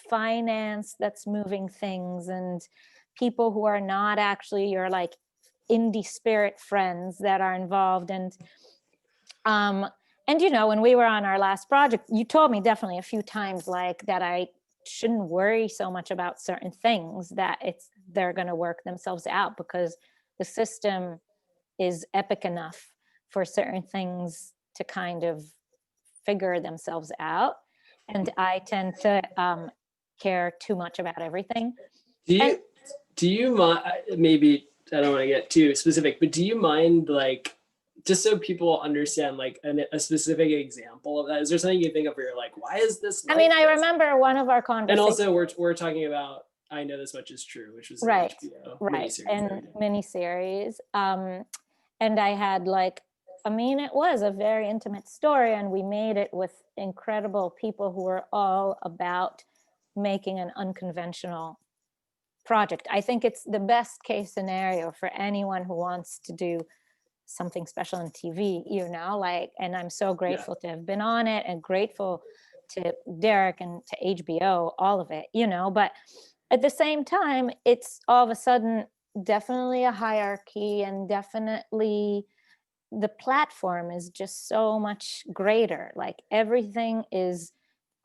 B: finance that's moving things, and people who are not actually your like indie spirit friends that are involved. And you know, when we were on our last project, you told me definitely a few times like that I shouldn't worry so much about certain things, that they're going to work themselves out, because the system is epic enough for certain things to kind of figure themselves out. And I tend to care too much about everything.
C: Do you mind, maybe I don't want to get too specific, but do you mind, like, just so people understand, like a specific example of that? Is there something you think of where you're like, why is this?
B: I mean, I remember one of our conversations.
C: And also we're talking about I Know This Much Is True, which was
B: right,
C: an HBO
B: right,
C: miniseries.
B: and miniseries. And I had like, I mean, it was a very intimate story, and we made it with incredible people who were all about making an unconventional project. I think it's the best case scenario for anyone who wants to do something special on TV, you know, like, and I'm so grateful to have been on it, and grateful to Derek and to HBO, all of it, you know. But at the same time, it's all of a sudden definitely a hierarchy, and definitely the platform is just so much greater. Like everything is,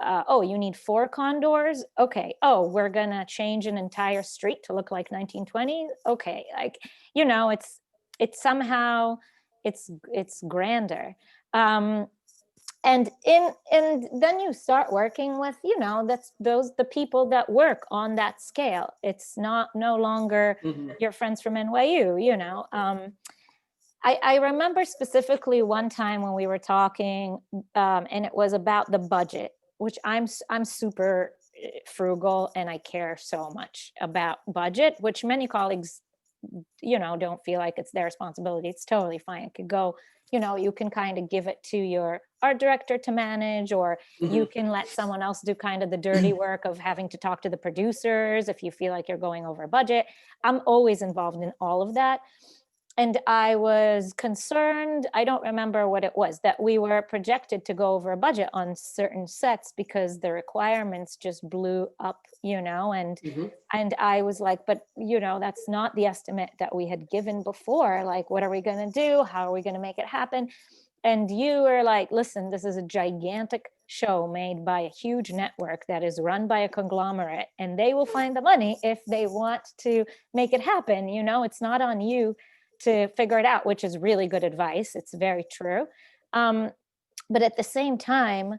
B: oh, you need 4 condors? Okay. Oh, we're going to change an entire street to look like 1920. Okay. Like, you know, it's somehow, it's grander. And then you start working with, you know, the people that work on that scale. It's no longer your friends from NYU, you know. I remember specifically one time when we were talking, and it was about the budget, which I'm super frugal, and I care so much about budget, which many colleagues, you know, don't feel like it's their responsibility. It's totally fine. It could go, you know, you can kind of give it to your art director to manage, or you can let someone else do kind of the dirty work of having to talk to the producers if you feel like you're going over budget. I'm always involved in all of that. And I was concerned, I don't remember what it was, that we were projected to go over a budget on certain sets because the requirements just blew up, you know, and I was like, but, you know, that's not the estimate that we had given before. Like, what are we going to do? How are we going to make it happen? And you were like, listen, this is a gigantic show made by a huge network that is run by a conglomerate, and they will find the money if they want to make it happen. You know, it's not on you to figure it out, which is really good advice. It's very true. But at the same time,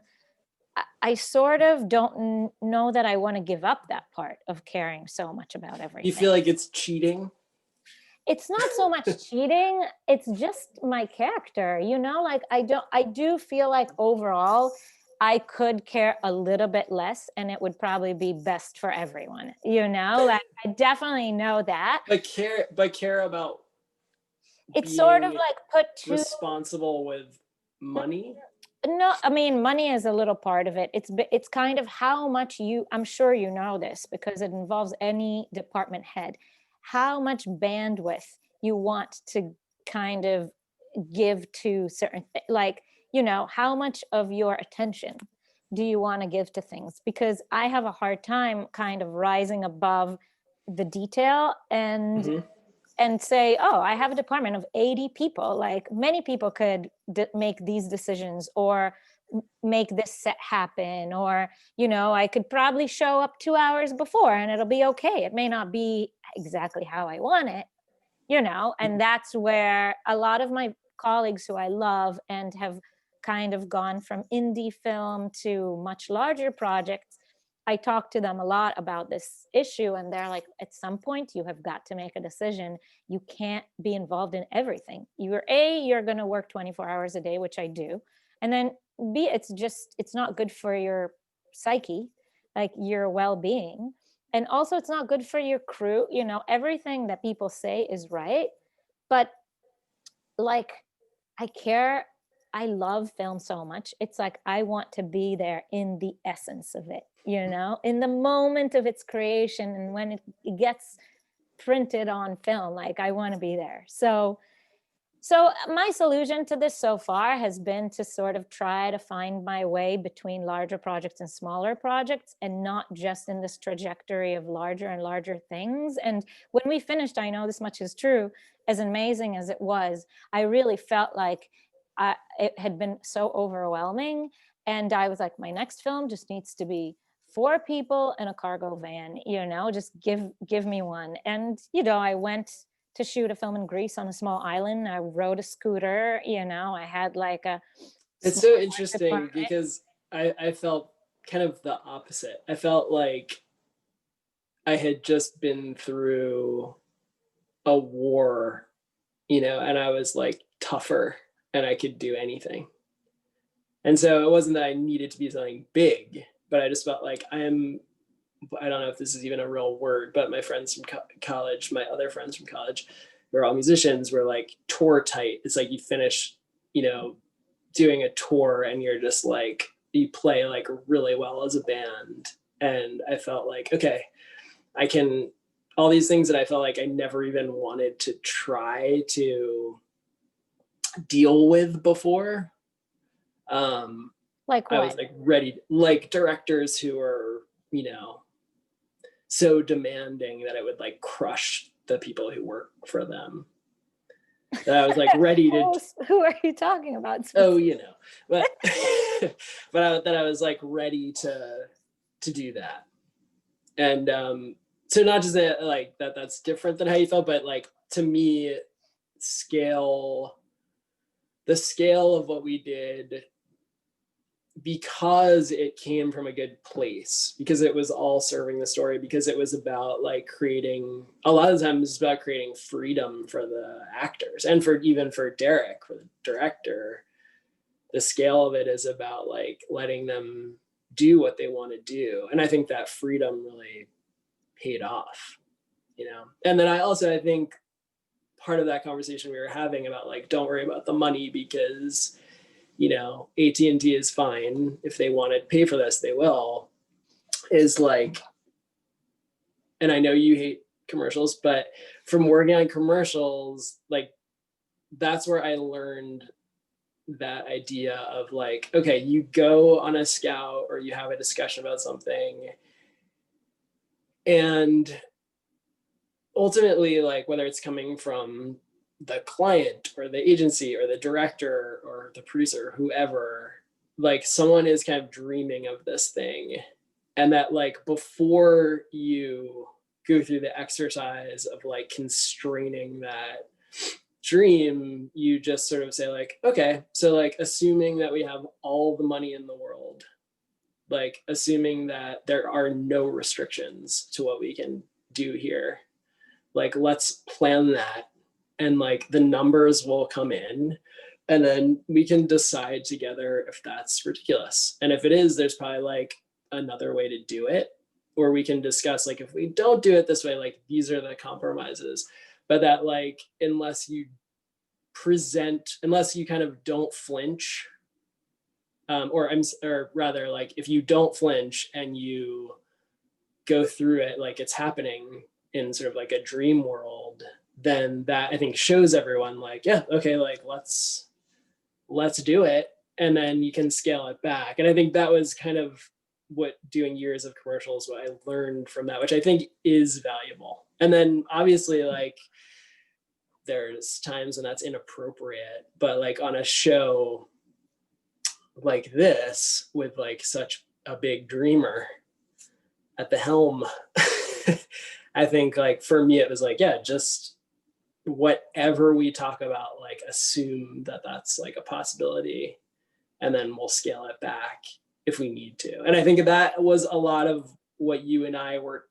B: I sort of don't know that I want to give up that part of caring so much about everything.
C: You feel like it's cheating?
B: It's not so much cheating, it's just my character, like I do feel like overall I could care a little bit less and it would probably be best for everyone, like I definitely know that.
C: But care about
B: It's sort of
C: being
B: like put two.
C: responsible with money.
B: No, I mean, money is a little part of it. It's kind of how much I'm sure you know this because it involves any department head, how much bandwidth you want to kind of give to certain, like, how much of your attention do you want to give to things? Because I have a hard time kind of rising above the detail and say, oh, I have a department of 80 people. Like many people could make these decisions or make this set happen. Or, I could probably show up 2 hours before and it'll be okay. It may not be exactly how I want it, and that's where a lot of my colleagues who I love and have kind of gone from indie film to much larger projects, I talk to them a lot about this issue and they're like, at some point you have got to make a decision. You can't be involved in everything. You're going to work 24 hours a day, which I do. And then B, it's not good for your psyche, like your well-being. And also it's not good for your crew. Everything that people say is right. But like, I love film so much. It's like, I want to be there in the essence of it, in the moment of its creation. And when it gets printed on film, like I want to be there. So my solution to this so far has been to sort of try to find my way between larger projects and smaller projects and not just in this trajectory of larger and larger things. And when we finished, I know this much is true, as amazing as it was, I really felt like it had been so overwhelming. And I was like, my next film just needs to be 4 people in a cargo van, just give me one. And, I went to shoot a film in Greece on a small island. I rode a scooter, I had like a.
C: It's so interesting because I felt kind of the opposite. I felt like I had just been through a war, and I was like tougher and I could do anything. And so it wasn't that I needed to be something big, but I just felt like I don't know if this is even a real word, but my friends from college, my other friends from college, who are all musicians, were like tour tight. It's like you finish, doing a tour and you're just like, you play like really well as a band. And I felt like, okay, I can, all these things that I felt like I never even wanted to try to deal with before.
B: Like what?
C: I was like ready, like directors who are, so demanding that it would like crush the people who work for them. That I was like ready to.
B: Who are you talking about?
C: Oh, but that I was like ready to do that. And so not just that, like that's different than how you felt, but like to me, the scale of what we did, because it came from a good place, because it was all serving the story, because it was about like creating, a lot of the times it's about creating freedom for the actors and even for Derek, for the director. The scale of it is about like letting them do what they want to do. And I think that freedom really paid off, And then I think part of that conversation we were having about like, don't worry about the money because AT&T is fine. If they want to pay for this, they will, is like, and I know you hate commercials, but from working on commercials, like that's where I learned that idea of like, okay, you go on a scout or you have a discussion about something, and ultimately, like whether it's coming from the client or the agency or the director or the producer, whoever, like someone is kind of dreaming of this thing. And that like before you go through the exercise of like constraining that dream, you just sort of say like, okay, so like assuming that we have all the money in the world, like assuming that there are no restrictions to what we can do here. Like, let's plan that, and like the numbers will come in, and then we can decide together if that's ridiculous. And if it is, there's probably like another way to do it, or we can discuss like, if we don't do it this way, like these are the compromises. But that like, unless you kind of don't flinch, or rather like, if you don't flinch and you go through it like it's happening in sort of like a dream world, then that I think shows everyone like, yeah, okay, like let's do it. And then you can scale it back. And I think that was kind of what doing years of commercials, what I learned from that, which I think is valuable. And then obviously like there's times when that's inappropriate, but like on a show like this with like such a big dreamer at the helm, I think like for me, it was like, yeah, just whatever we talk about, like assume that that's like a possibility, and then we'll scale it back if we need to. And I think that was a lot of what you and I were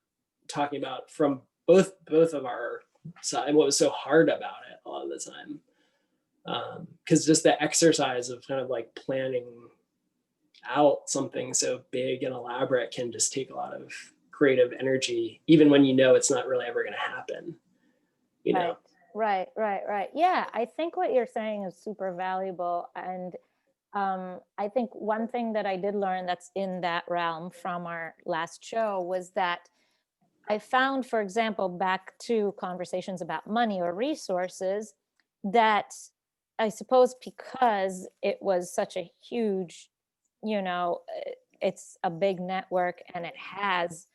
C: talking about from both of our side, and what was so hard about it a lot of the time. Because just the exercise of kind of like planning out something so big and elaborate can just take a lot of creative energy, even when you know it's not really ever going to happen, you know?
B: Right. Yeah, I think what you're saying is super valuable. And I think one thing that I did learn that's in that realm from our last show was that I found, for example, back to conversations about money or resources, that I suppose because it was such a huge, it's a big network and it has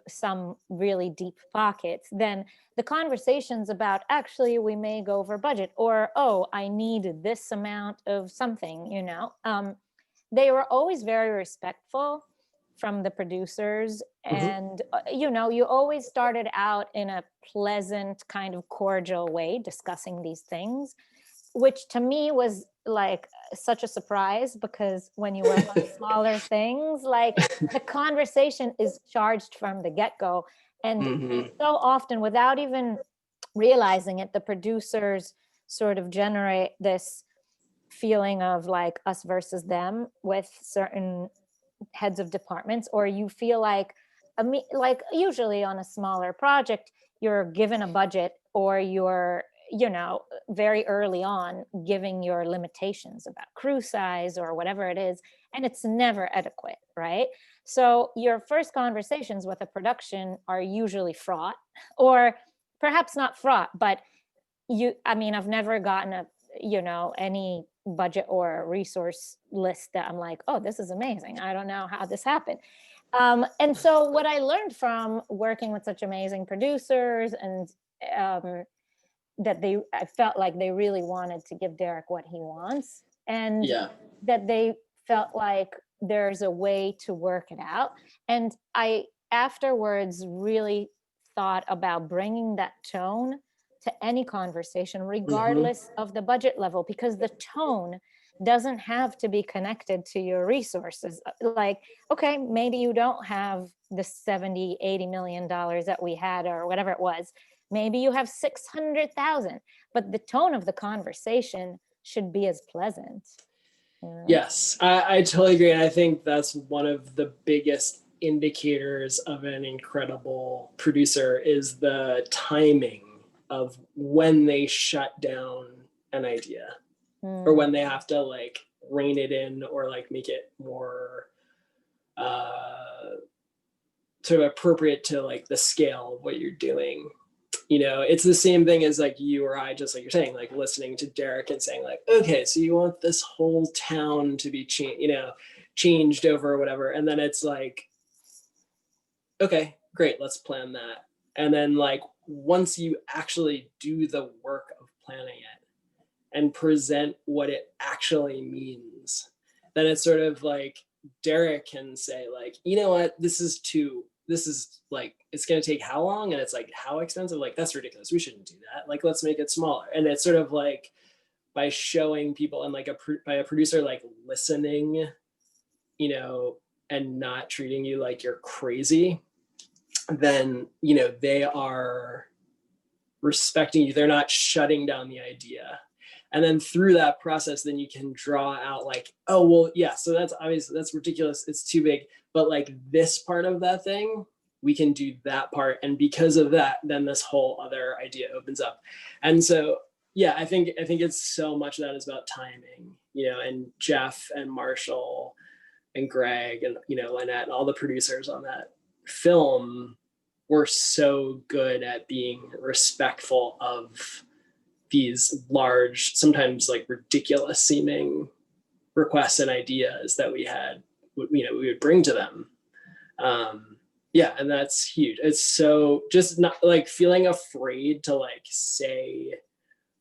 B: some really deep pockets, then the conversations about actually we may go over budget, or, oh, I need this amount of something, they were always very respectful from the producers. And, you always started out in a pleasant kind of cordial way discussing these things, which to me was like such a surprise, because when you work on smaller things, like the conversation is charged from the get-go. And so often, without even realizing it, the producers sort of generate this feeling of like us versus them with certain heads of departments, or you feel like usually on a smaller project, you're given a budget, or you're very early on giving your limitations about crew size or whatever it is, and it's never adequate, right? So your first conversations with a production are usually fraught, or perhaps not fraught, but I've never gotten any budget or resource list that I'm like, oh, this is amazing, I don't know how this happened. And so what I learned from working with such amazing producers, and I felt like they really wanted to give Derek what he wants, and that they felt like there's a way to work it out. And I afterwards really thought about bringing that tone to any conversation, regardless of the budget level, because the tone doesn't have to be connected to your resources. Like, okay, maybe you don't have the 70-80 million dollars that we had, or whatever it was. Maybe you have 600,000, but the tone of the conversation should be as pleasant.
C: Yes, I totally agree. And I think that's one of the biggest indicators of an incredible producer, is the timing of when they shut down an idea, or when they have to like rein it in, or like make it more sort of appropriate to like the scale of what you're doing. It's the same thing as like you or I, just like you're saying, like listening to Derek and saying like, okay, so you want this whole town to be changed over or whatever. And then it's like, okay, great, let's plan that. And then like, once you actually do the work of planning it and present what it actually means, then it's sort of like Derek can say like, you know what, this is like, it's going to take how long? And it's like, how expensive? Like, that's ridiculous. We shouldn't do that. Like, let's make it smaller. And it's sort of like by showing people, and like by a producer, like listening, and not treating you like you're crazy, then, you know, they are respecting you. They're not shutting down the idea. And then through that process, then you can draw out like, oh, well, yeah, so that's obviously, that's ridiculous. It's too big. But like this part of that thing, we can do that part. And because of that, then this whole other idea opens up. And so, yeah, I think it's so much that is about timing, you know, and Jeff and Marshall and Greg and, you know, Lynette and all the producers on that film were so good at being respectful of these large, sometimes like ridiculous seeming requests and ideas that we had, you know, we would bring to them. Yeah, and that's huge. It's so just not like feeling afraid to like say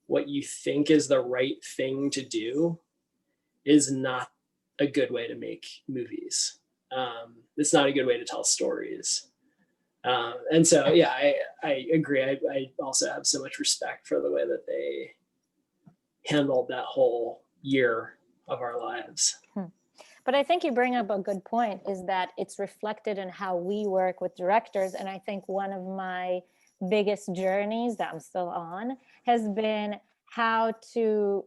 C: what you think is the right thing to do is not a good way to make movies. It's not a good way to tell stories. And so, yeah, I agree. I also have so much respect for the way that they handled that whole year of our lives.
B: But I think you bring up a good point, is that it's reflected in how we work with directors. And I think one of my biggest journeys that I'm still on has been how to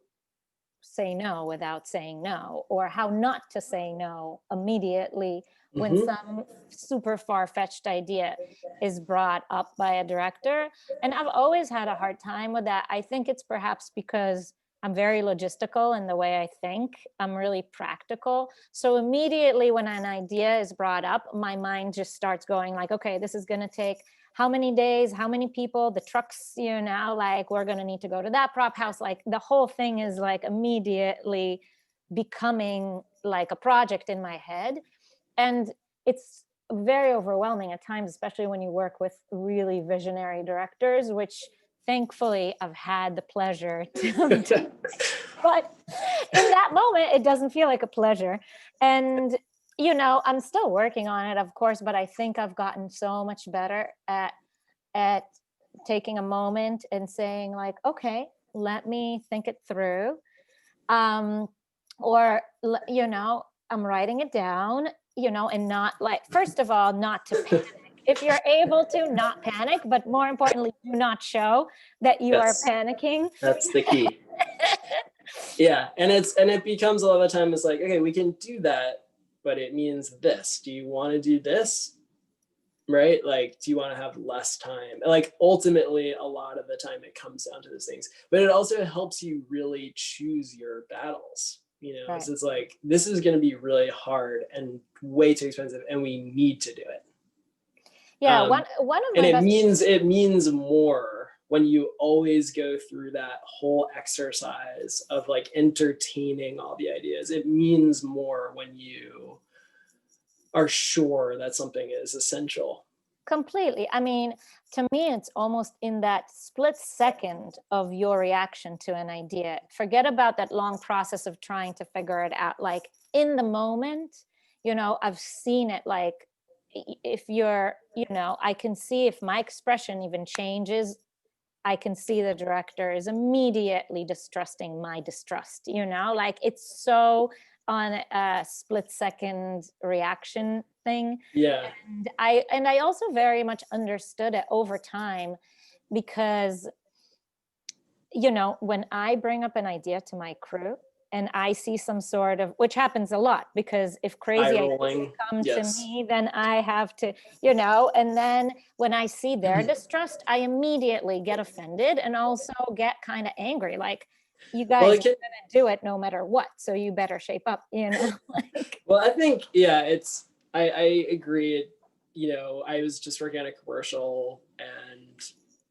B: say no without saying no, or how not to say no immediately when some super far-fetched idea is brought up by a director. And I've always had a hard time with that. I think it's perhaps because I'm very logistical in the way I think. I'm really practical. So immediately when an idea is brought up, my mind just starts going like, okay, this is going to take how many days, how many people, the trucks, you know, like we're going to need to go to that prop house. Like the whole thing is like immediately becoming like a project in my head. And it's very overwhelming at times, especially when you work with really visionary directors, which thankfully I've had the pleasure to but in that moment, it doesn't feel like a pleasure. And, you know, I'm still working on it, of course, but I think I've gotten so much better at taking a moment and saying like, okay, let me think it through. Or, you know, I'm writing it down, you know, and not like, first of all, not to panic. If you're able to not panic, but more importantly, do not show that you are panicking.
C: That's the key. Yeah. And it becomes a lot of the time it's like, okay, we can do that, but it means this. Do you want to do this? Right? Like, do you want to have less time? Like, ultimately, a lot of the time it comes down to those things, but it also helps you really choose your battles. You know,
B: Right.
C: So it's like, this is going to be really hard and way too expensive, and we need to do it.
B: Yeah, one of my
C: and it
B: best
C: means more when you always go through that whole exercise of like entertaining all the ideas. It means more when you are sure that something is essential.
B: completely. I mean, to me, it's almost in that split second of your reaction to an idea. Forget about that long process of trying to figure it out. Like in the moment, you know, I've seen it like if you're, you know, I can see if my expression even changes. I can see the director is immediately distrusting my distrust, you know, like it's so on a split second reaction thing.
C: Yeah.
B: And I also very much understood it over time because, you know, when I bring up an idea to my crew and I see some sort of, which happens a lot because if crazy ideas come to me, then I have to, you know, and then when I see their distrust, I immediately get offended and also get kind of angry. Like, you guys are gonna do it no matter what, so you better shape up, you know. Like,
C: well, I think, yeah, it's, I agree. You know, I was just working on a commercial and,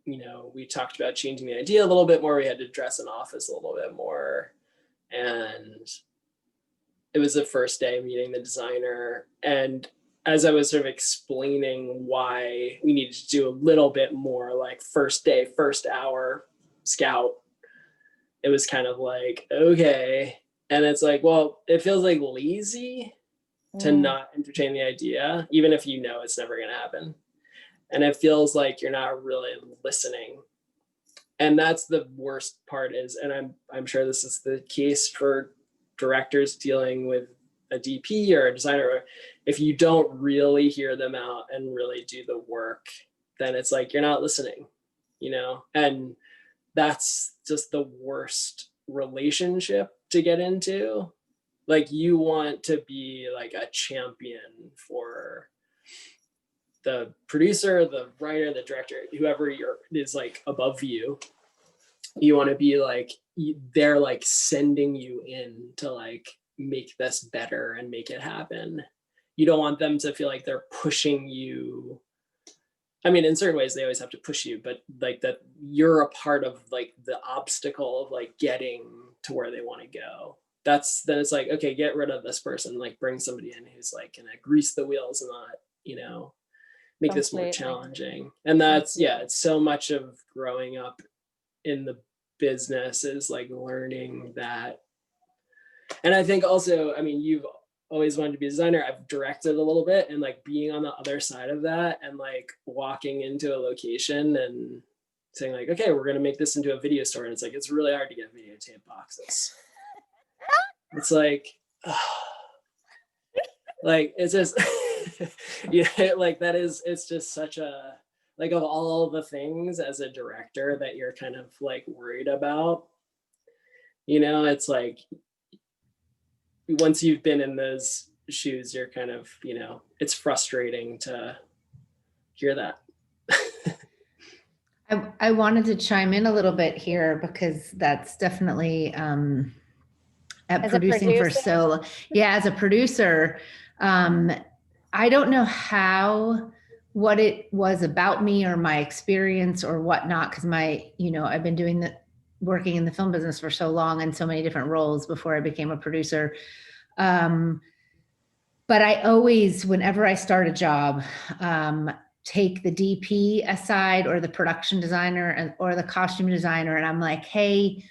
C: you know, we talked about changing the idea a little bit more. We had to dress an office a little bit more. And it was the first day meeting the designer. And as I was sort of explaining why we needed to do a little bit more like first day, first hour scout, it was kind of like, okay. And it's like, well, it feels like lazy to not entertain the idea, even if you know it's never going to happen. And it feels like you're not really listening. And that's the worst part is, and I'm sure this is the case for directors dealing with a DP or a designer, if you don't really hear them out and really do the work, then it's like you're not listening, you know? And that's just the worst relationship to get into. Like, you want to be like a champion for the producer, the writer, the director, whoever is like above you. You want to be like, they're like sending you in to like make this better and make it happen. You don't want them to feel like they're pushing you. I mean, in certain ways they always have to push you, but like that you're a part of like the obstacle of like getting to where they want to go. Then it's like, okay, get rid of this person, like bring somebody in who's like gonna grease the wheels and not, you know, make this more challenging. And that's, yeah, it's so much of growing up in the business is like learning that. And I think also, I mean, you've always wanted to be a designer. I've directed a little bit, and like being on the other side of that and like walking into a location and saying like, okay, we're going to make this into a video store. And it's like, it's really hard to get videotape boxes. It's like, like, it's just, yeah, like that is, it's just such a, like of all the things as a director that you're kind of like worried about, you know, it's like, once you've been in those shoes, you're kind of, you know, it's frustrating to hear that.
A: I wanted to chime in a little bit here because that's definitely at
B: As a
A: producing for
B: producer?
A: so, yeah, as a producer, I don't know what it was about me or my experience or whatnot, because I've been working in the film business for so long and so many different roles before I became a producer. But I always, whenever I start a job, take the DP aside or the production designer or the costume designer. And I'm like, hey,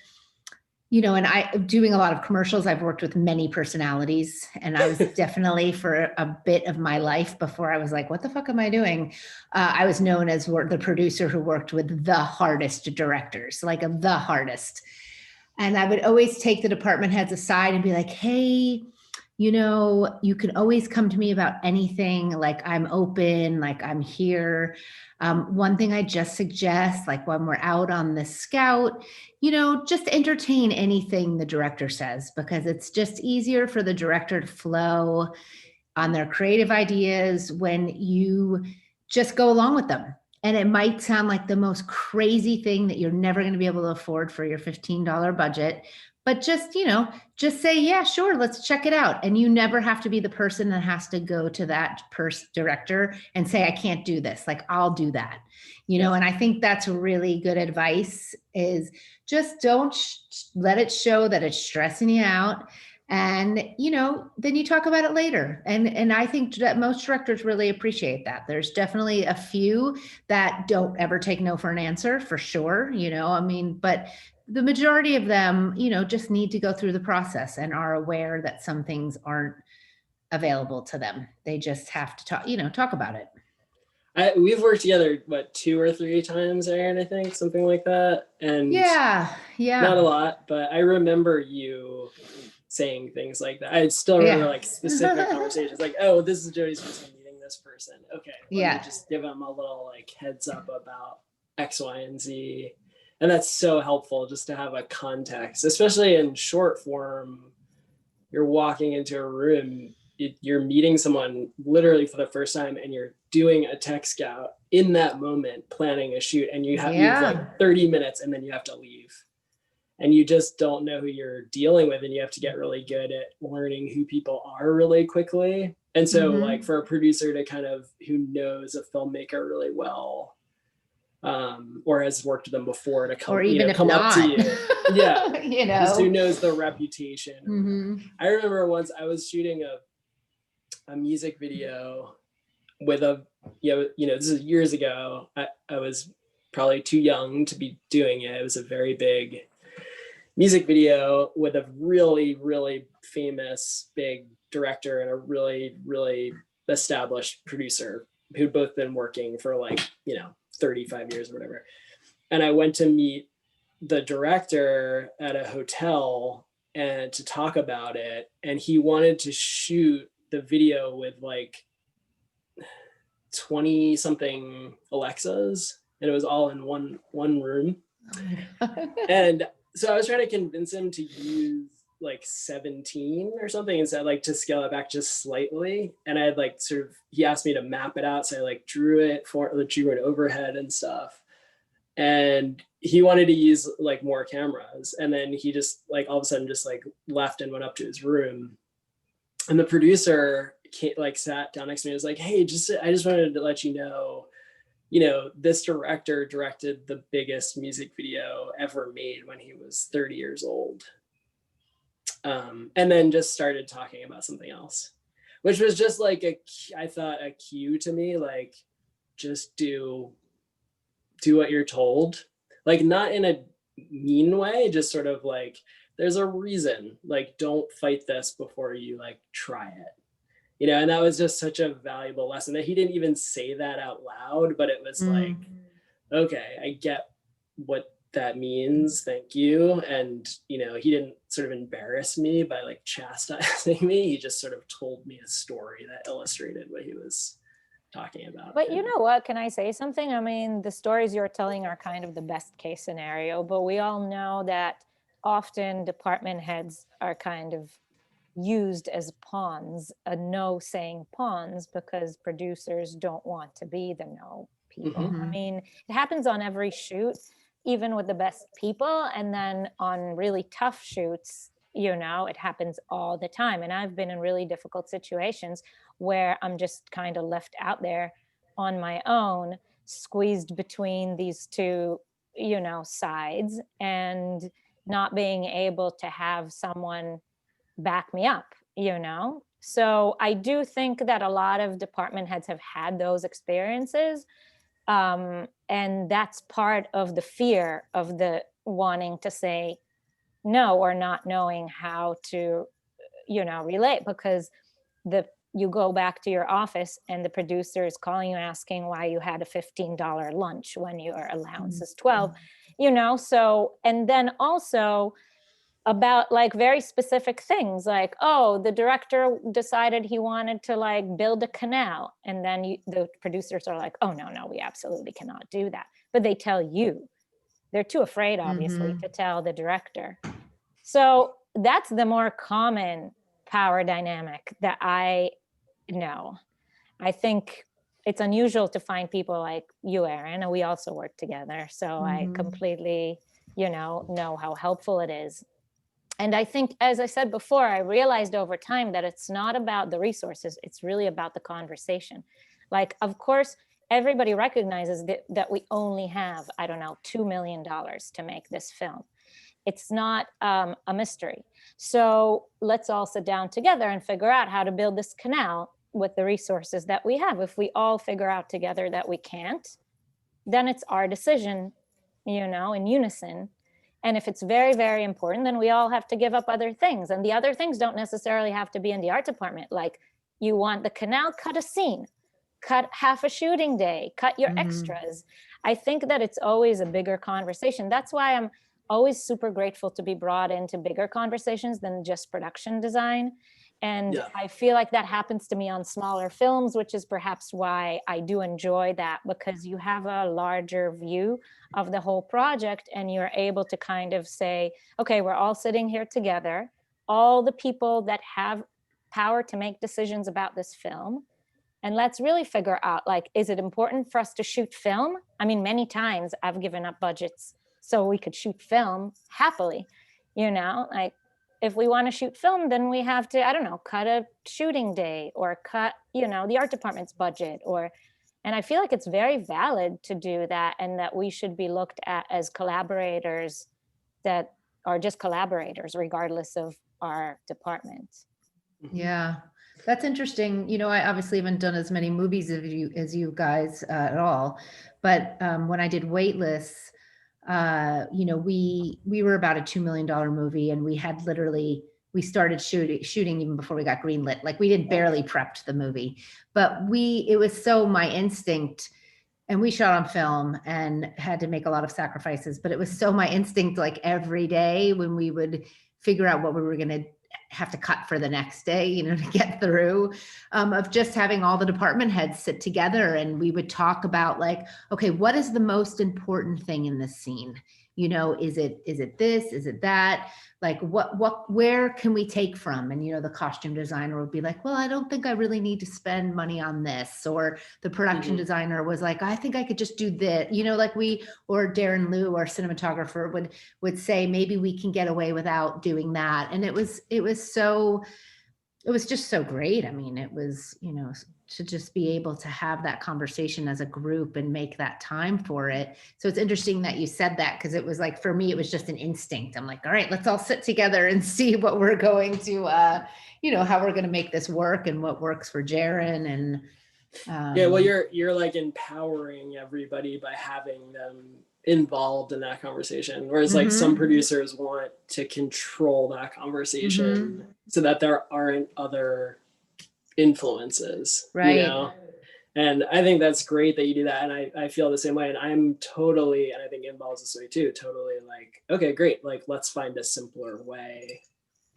A: and I'm doing a lot of commercials. I've worked with many personalities, and I was definitely for a bit of my life before I was like, what the fuck am I doing? I was known as the producer who worked with the hardest directors, like the hardest. And I would always take the department heads aside and be like, hey, you can always come to me about anything. Like, I'm open, like I'm here. One thing I just suggest, like when we're out on the scout, just entertain anything the director says, because it's just easier for the director to flow on their creative ideas when you just go along with them. And it might sound like the most crazy thing that you're never going to be able to afford for your $15 budget, but just say, yeah, sure, let's check it out. And you never have to be the person that has to go to that director and say, I can't do this. Like, I'll do that, and I think that's really good advice, is just don't let it show that it's stressing you out. And, then you talk about it later. And I think that most directors really appreciate that. There's definitely a few that don't ever take no for an answer, for sure. But the majority of them, just need to go through the process and are aware that some things aren't available to them. They just have to talk about it.
C: We've worked together, 2 or 3 times, Erin, I think, something like that. And
A: yeah,
C: not a lot, but I remember you saying things like that. I still remember like specific conversations, like, oh, this is Jody's first time meeting this person. Okay, let me just give them a little like heads up about X, Y, and Z. And that's so helpful just to have a context, especially in short form. You're walking into a room, you're meeting someone literally for the first time, and you're doing a tech scout in that moment, planning a shoot, and you have like 30 minutes and then you have to leave. And you just don't know who you're dealing with, and you have to get really good at learning who people are really quickly. And so like for a producer to kind of, who knows a filmmaker really well, or has worked with them before, to come,
A: or even
C: come up to you. Yeah. Just who knows the reputation. I remember once I was shooting a music video with this is years ago. I was probably too young to be doing it. It was a very big music video with a really, really famous big director and a really, really established producer who'd both been working for 35 years or whatever. And I went to meet the director at a hotel, and to talk about it. And he wanted to shoot the video with like 20 something Alexas, and it was all in one room.
A: Oh my God.
C: And so I was trying to convince him to use like 17 or something instead, like to scale it back just slightly. And I had like sort of, he asked me to map it out. So I like drew an overhead and stuff. And he wanted to use like more cameras. And then he just like all of a sudden just like left and went up to his room. And the producer sat down next to me and was like, hey, I just wanted to let you know, this director directed the biggest music video ever made when he was 30 years old. And then just started talking about something else, which was just like I thought a cue to me, like, just do what you're told, like not in a mean way, just sort of like, there's a reason, like, don't fight this before you like try it. And that was just such a valuable lesson that he didn't even say that out loud, but it was like, okay, I get what that means. Thank you. And, he didn't sort of embarrass me by like chastising me. He just sort of told me a story that illustrated what he was talking about.
B: But you know what, can I say something? I mean, the stories you're telling are kind of the best case scenario, but we all know that often department heads are kind of used as pawns, no saying pawns, because producers don't want to be the no people.
A: Mhm.
B: I mean, it happens on every shoot, even with the best people. And then on really tough shoots, it happens all the time. And I've been in really difficult situations where I'm just kind of left out there on my own, squeezed between these two, sides, and not being able to have someone back me up, So I do think that a lot of department heads have had those experiences. And that's part of the fear of the wanting to say no, or not knowing how to, relate, because you go back to your office and the producer is calling you asking why you had a $15 lunch when your allowance is 12, so, and then also about like very specific things like, oh, the director decided he wanted to like build a canal. And then the producers are like, oh, no, we absolutely cannot do that. But they tell you. They're too afraid, obviously, to tell the director. So that's the more common power dynamic that I know. I think it's unusual to find people like you, Erin, and we also work together. So I completely, know how helpful it is. And I think, as I said before, I realized over time that it's not about the resources, it's really about the conversation. Like, of course, everybody recognizes that we only have, I don't know, $2 million to make this film. It's not a mystery. So let's all sit down together and figure out how to build this canal with the resources that we have. If we all figure out together that we can't, then it's our decision, in unison. And if it's very, very important, then we all have to give up other things. And the other things don't necessarily have to be in the art department. Like, you want the canal, cut a scene, cut half a shooting day, cut your extras. I think that it's always a bigger conversation. That's why I'm always super grateful to be brought into bigger conversations than just production design. And I feel like that happens to me on smaller films, which is perhaps why I do enjoy that, because you have a larger view of the whole project and you're able to kind of say, okay, we're all sitting here together, all the people that have power to make decisions about this film. And let's really figure out, like, is it important for us to shoot film? I mean, many times I've given up budgets so we could shoot film happily, like, if we want to shoot film, then we have to, I don't know, cut a shooting day or cut, the art department's budget, and I feel like it's very valid to do that, and that we should be looked at as collaborators that are just collaborators, regardless of our department.
A: Yeah, that's interesting. I obviously haven't done as many movies as you guys at all, but when I did Waitlist, we were about a $2 million movie, and we had we started shooting even before we got greenlit. Like, we did barely prepped the movie, but it was so my instinct and we shot on film and had to make a lot of sacrifices, but it was so my instinct, like every day when we would figure out what we were going to have to cut for the next day, you know, to get through, of just having all the department heads sit together and we would talk about like, okay, what is the most important thing in this scene? You know, is it this, is it that? Like where can we take from? And, you know, the costume designer would be like, well, I don't think I really need to spend money on this. Or the production designer was like, I think I could just do this, you know, like or Darren Liu, our cinematographer would say, maybe we can get away without doing that. And it was just so great. I mean, it was, you know, to just be able to have that conversation as a group and make that time for it. So it's interesting that you said that, because it was like, for me, it was just an instinct. I'm like, all right, let's all sit together and see what we're going to, you know, how we're going to make this work and what works for Jaren. And
C: yeah, well, you're like empowering everybody by having them involved in that conversation, whereas like some producers want to control that conversation so that there aren't other influences,
A: right?
C: You know, and I think that's great that you do that, and I feel the same way, and I'm totally, and I think Inbal is this way too, totally like, okay, great, like let's find a simpler way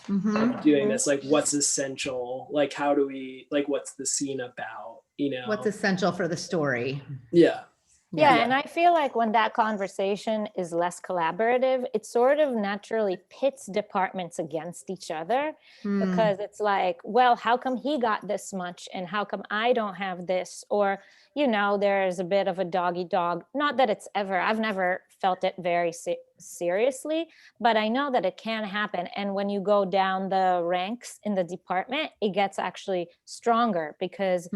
C: of doing this. Like what's essential, like how do we, like what's the scene about, you know,
A: what's essential for the story.
B: Yeah, and I feel like when that conversation is less collaborative, it sort of naturally pits departments against each other, because it's like, well, how come he got this much and how come I don't have this? Or, you know, there's a bit of a doggy dog. Not that I've never felt it very seriously, but I know that it can happen. And when you go down the ranks in the department, it gets actually stronger, because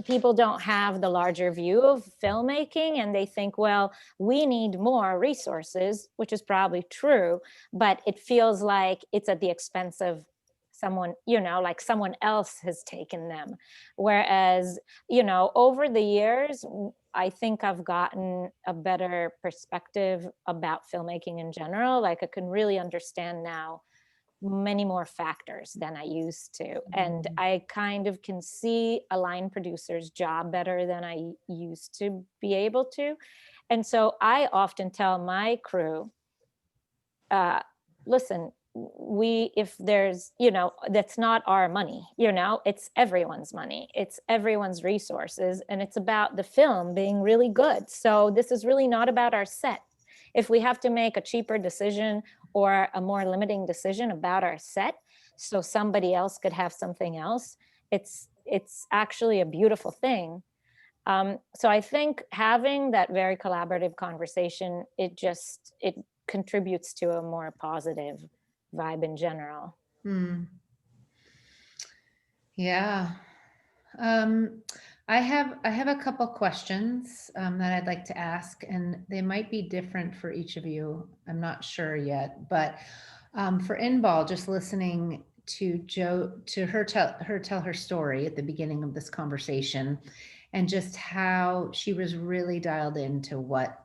B: people don't have the larger view of filmmaking, and they think, well, we need more resources, which is probably true, but it feels like it's at the expense of someone, you know, like someone else has taken them. Whereas, you know, over the years, I think I've gotten a better perspective about filmmaking in general. Like I can really understand now many more factors than I used to. And I kind of can see a line producer's job better than I used to be able to. And so I often tell my crew, listen, if there's, you know, that's not our money, you know, it's everyone's money, it's everyone's resources, and it's about the film being really good. So this is really not about our set. If we have to make a cheaper decision or a more limiting decision about our set so somebody else could have something else, it's actually a beautiful thing. So I think having that very collaborative conversation, it contributes to a more positive vibe in general.
A: Yeah. I have a couple questions that I'd like to ask, and they might be different for each of you. I'm not sure yet, but for Inbal, just listening to her tell her story at the beginning of this conversation, and just how she was really dialed into what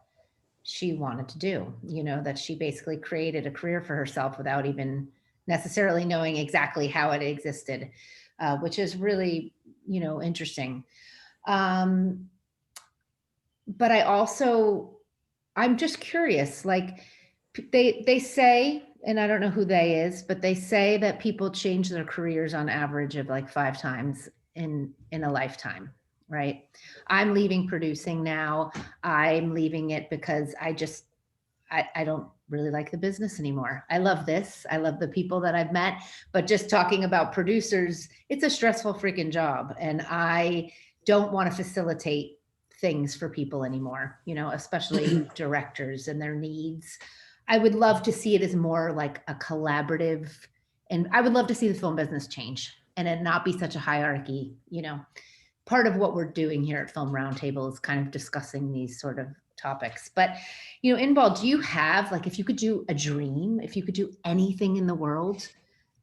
A: she wanted to do, you know, that she basically created a career for herself without even necessarily knowing exactly how it existed, which is really, you know, interesting. But I'm just curious, like they say, and I don't know who they is, but they say that people change their careers on average of like 5 times in a lifetime, right? I'm leaving producing now. I'm leaving it because I don't really like the business anymore. I love this. I love the people that I've met, but just talking about producers, it's a stressful freaking job. And I don't want to facilitate things for people anymore, you know, especially directors and their needs. I would love to see it as more like a collaborative, and I would love to see the film business change and it not be such a hierarchy, you know. Part of what we're doing here at Film Roundtable is kind of discussing these sort of topics. But, you know, Inbal, do you have, like, if you could do a dream, if you could do anything in the world,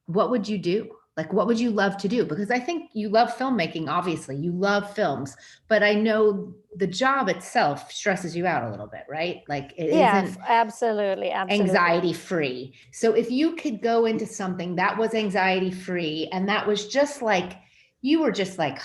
A: what would you do? Like, what would you love to do? Because I think you love filmmaking, obviously, you love films, but I know the job itself stresses you out a little bit, right? Like it isn't
B: absolutely
A: anxiety free. So if you could go into something that was anxiety free and that was just like, you were just like,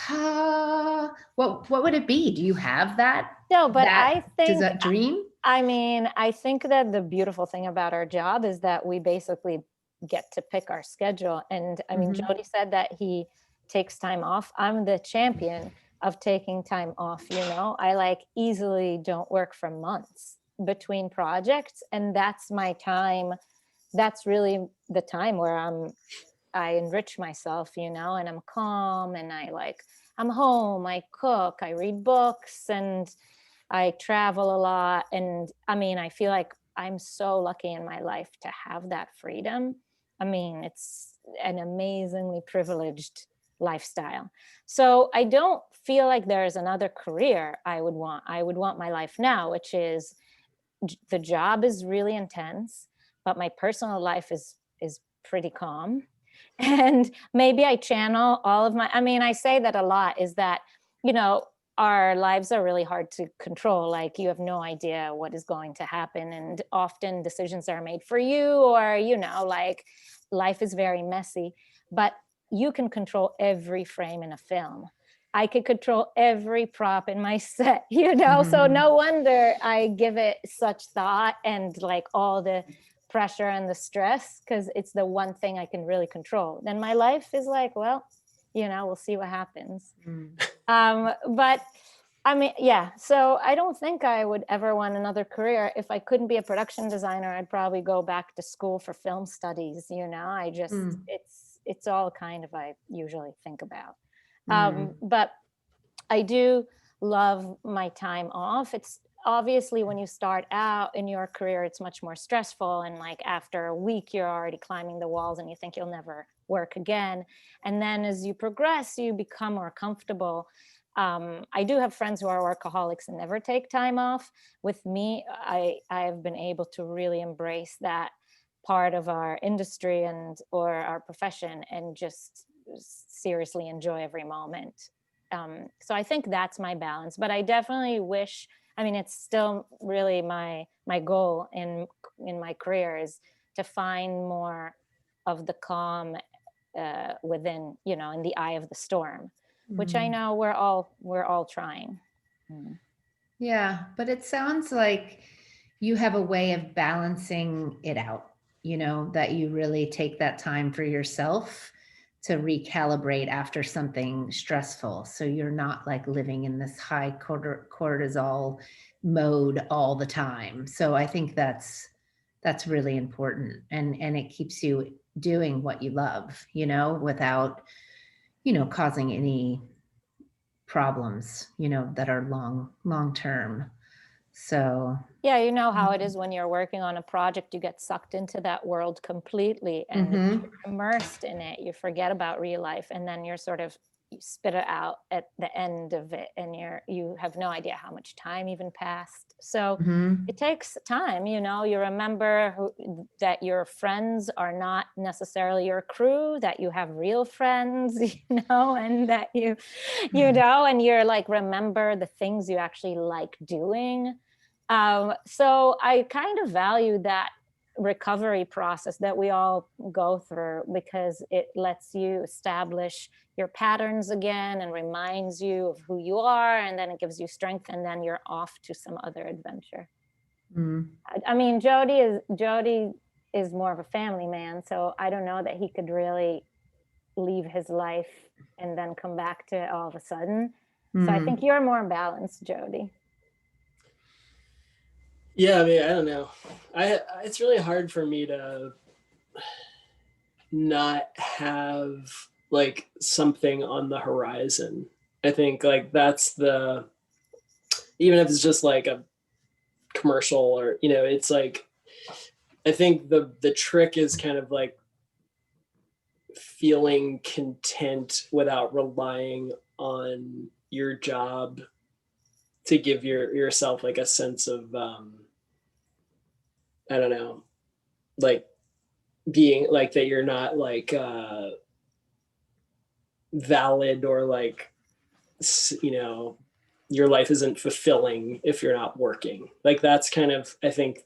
A: what would it be? Do you have that?
B: No, but
A: Does
B: think,
A: that dream?
B: I mean, I think that the beautiful thing about our job is that we basically get to pick our schedule. And I mean,
A: Mhm.
B: Jody said that he takes time off. I'm the champion of taking time off. I like easily don't work for months between projects. And that's my time. That's really the time where I enrich myself, and I'm calm and I'm home, I cook, I read books, and I travel a lot. And I mean, I feel like I'm so lucky in my life to have that freedom. I mean, it's an amazingly privileged lifestyle. So I don't feel like there's another career I would want. I would want my life now, which is the job is really intense, but my personal life is pretty calm. And maybe I channel all of my, I mean, I say that a lot, is that, our lives are really hard to control. Like, you have no idea what is going to happen. And often decisions are made for you, or, like, life is very messy, but you can control every frame in a film. I could control every prop in my set, so no wonder I give it such thought and like all the pressure and the stress, because it's the one thing I can really control. Then my life is like, well, we'll see what happens. But I mean, yeah, so I don't think I would ever want another career. If I couldn't be a production designer, I'd probably go back to school for film studies. I just, it's all kind of, I usually think about. But I do love my time off. It's obviously, when you start out in your career, it's much more stressful. And like after a week, you're already climbing the walls and you think you'll never work again. And then as you progress, you become more comfortable. I do have friends who are workaholics and never take time off. With me, I've been able to really embrace that part of our industry or our profession and just seriously enjoy every moment. So I think that's my balance, but I definitely wish, I mean, it's still really my goal in my career is to find more of the calm within, in the eye of the storm, which I know we're all trying.
A: Yeah, but it sounds like you have a way of balancing it out, that you really take that time for yourself to recalibrate after something stressful. So you're not like living in this high cortisol mode all the time. So I think that's really important, and it keeps you doing what you love, without, causing any problems, that are long term. So
B: yeah, you know how it is when you're working on a project, you get sucked into that world completely and you're immersed in it. You forget about real life, and then you spit it out at the end of it, and you have no idea how much time even passed. So it takes time, you remember that your friends are not necessarily your crew, that you have real friends, and that and you're like, remember the things you actually like doing. So I kind of value that recovery process that we all go through, because it lets you establish your patterns again and reminds you of who you are, and then it gives you strength, and then you're off to some other adventure. I mean, Jody is more of a family man, so I don't know that he could really leave his life and then come back to it all of a sudden. So I think you're more balanced, Jody.
C: Yeah, I mean, I don't know. It's really hard for me to not have like something on the horizon. I think like that's even if it's just like a commercial or, it's like, I think the trick is kind of like feeling content without relying on your job to give yourself like a sense of I don't know, like being like that you're not like valid, or like, your life isn't fulfilling if you're not working. Like that's kind of, I think,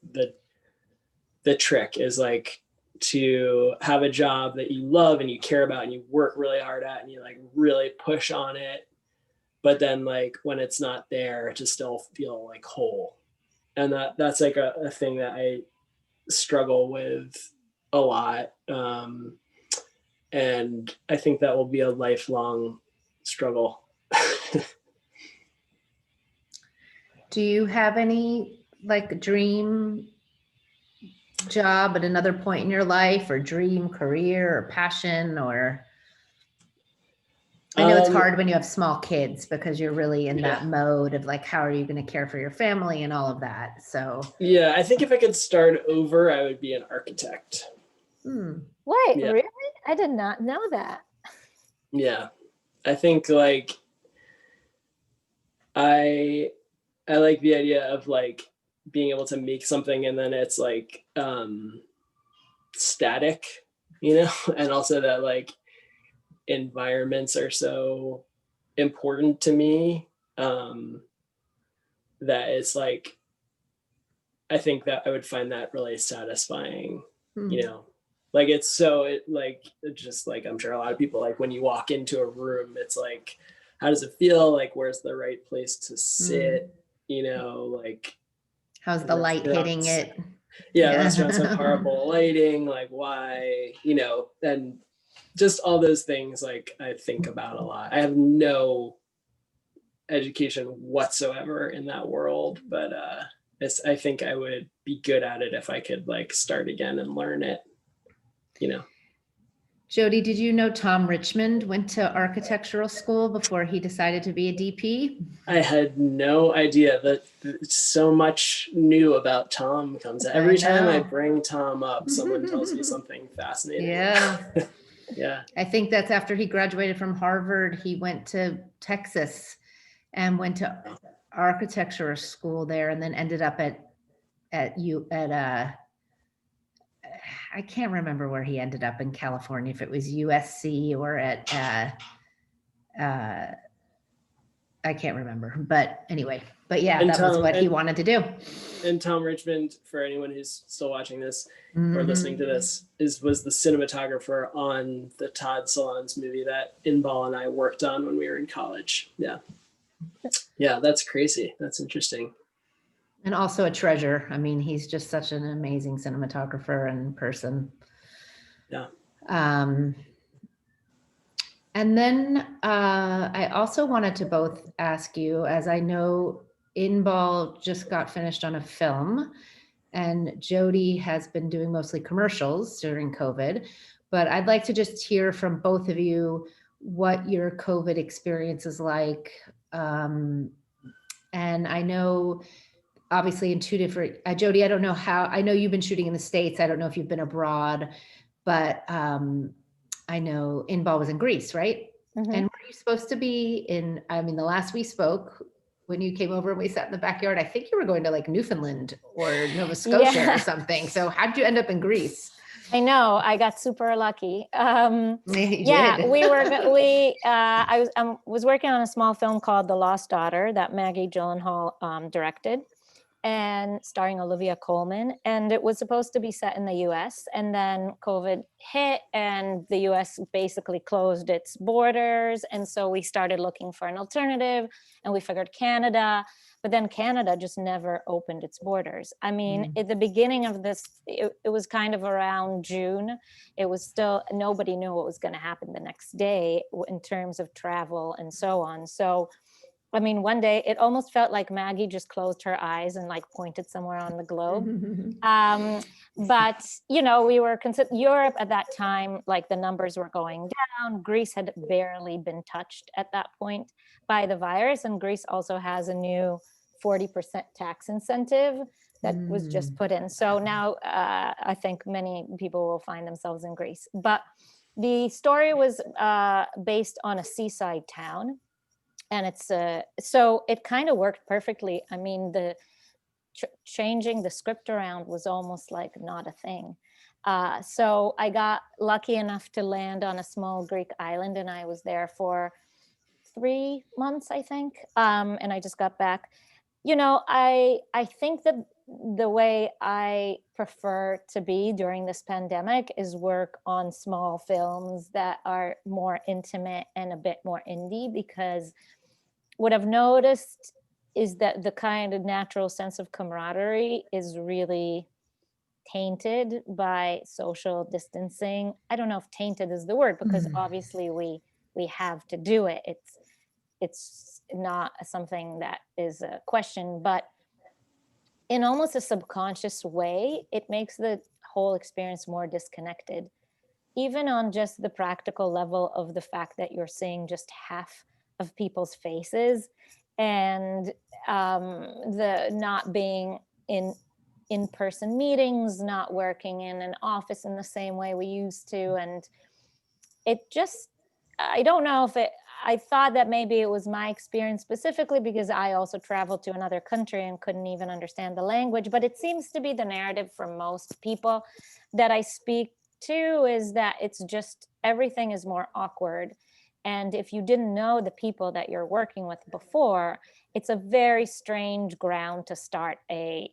C: the trick is like to have a job that you love and you care about and you work really hard at and you like really push on it, but then like when it's not there to still feel like whole. And that's like a thing that I struggle with a lot. And I think that will be a lifelong struggle.
A: Do you have any like dream job at another point in your life, or dream career or passion? Or I know it's hard when you have small kids because you're really in that mode of like, how are you going to care for your family and all of that? So
C: yeah, I think if I could start over, I would be an architect.
B: Wait,
C: Yeah.
B: really? I did not know that.
C: Yeah, I think like I like the idea of like being able to make something and then it's like static, you know, and also that like environments are so important to me, that it's like I think that I would find that really satisfying, you know, like it's so it like it just like I'm sure a lot of people like when you walk into a room, it's like how does it feel, like where's the right place to sit, you know, like
A: how's the light hitting it?
C: Yeah, restaurants have horrible lighting, like why, you know, and just all those things like I think about a lot. I have no education whatsoever in that world, but I think I would be good at it if I could like start again and learn it, you know.
A: Jody, did you know Tom Richmond went to architectural school before he decided to be a DP?
C: I had no idea that so much new about Tom comes out. Every time I bring Tom up, someone tells me something fascinating.
A: Yeah.
C: Yeah.
A: I think that's after he graduated from Harvard, he went to Texas and went to architecture school there, and then ended up I can't remember where he ended up in California, if it was USC or at I can't remember, but anyway, but yeah,
C: And
A: that was what he wanted to do.
C: And Tom Richmond, for anyone who's still watching this or listening to this, was the cinematographer on the Todd Solondz movie that Inbal and I worked on when we were in college. Yeah. Yeah, that's crazy. That's interesting.
A: And also a treasure. I mean, he's just such an amazing cinematographer and person.
C: Yeah.
A: And then I also wanted to both ask you, as I know Inbal just got finished on a film and Jody has been doing mostly commercials during COVID, but I'd like to just hear from both of you what your COVID experience is like. And I know obviously in two different, Jody, I don't know how, I know you've been shooting in the States. I don't know if you've been abroad, but I know Inbal was in Greece, right? And were you supposed to be in, I mean, the last we spoke, when you came over and we sat in the backyard, I think you were going to like Newfoundland or Nova Scotia or something. So how'd you end up in Greece?
B: I know, I got super lucky. I was working on a small film called The Lost Daughter that Maggie Gyllenhaal directed, and starring Olivia Colman. And it was supposed to be set in the US. And then COVID hit and the US basically closed its borders. And so we started looking for an alternative and we figured Canada, but then Canada just never opened its borders. I mean, at the beginning of this, it was kind of around June. It was still, nobody knew what was going to happen the next day in terms of travel and so on. So I mean, one day it almost felt like Maggie just closed her eyes and like pointed somewhere on the globe. But, you know, we were Europe at that time, like the numbers were going down. Greece had barely been touched at that point by the virus. And Greece also has a new 40% tax incentive that was just put in. So now I think many people will find themselves in Greece. But the story was based on a seaside town. And it's so it kind of worked perfectly. I mean, the changing the script around was almost like not a thing. So I got lucky enough to land on a small Greek island, and I was there for 3 months, I think. And I just got back. You know, I think that the way I prefer to be during this pandemic is work on small films that are more intimate and a bit more indie, because what I've noticed is that the kind of natural sense of camaraderie is really tainted by social distancing. I don't know if tainted is the word, because obviously we have to do it. It's not something that is a question, but in almost a subconscious way, it makes the whole experience more disconnected, even on just the practical level of the fact that you're seeing just half of people's faces, and the not being in-person meetings, not working in an office in the same way we used to. And it just, I don't know if I thought that maybe it was my experience specifically because I also traveled to another country and couldn't even understand the language, but it seems to be the narrative for most people that I speak to, is that it's just everything is more awkward. And if you didn't know the people that you're working with before, it's a very strange ground to start a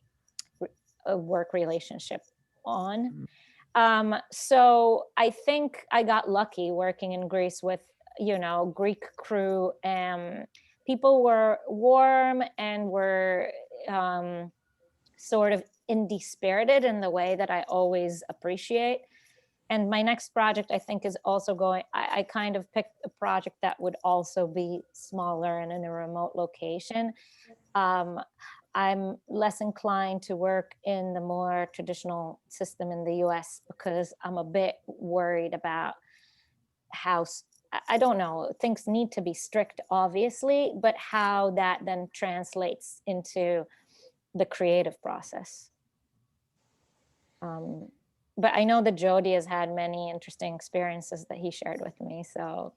B: work relationship on. So I think I got lucky working in Greece with, Greek crew. People were warm and were sort of indie spirited in the way that I always appreciate. And my next project, I think, is also I kind of picked a project that would also be smaller and in a remote location. I'm less inclined to work in the more traditional system in the US because I'm a bit worried about how, I don't know, things need to be strict, obviously, but how that then translates into the creative process. But I know that Jody has had many interesting experiences that he shared with me. So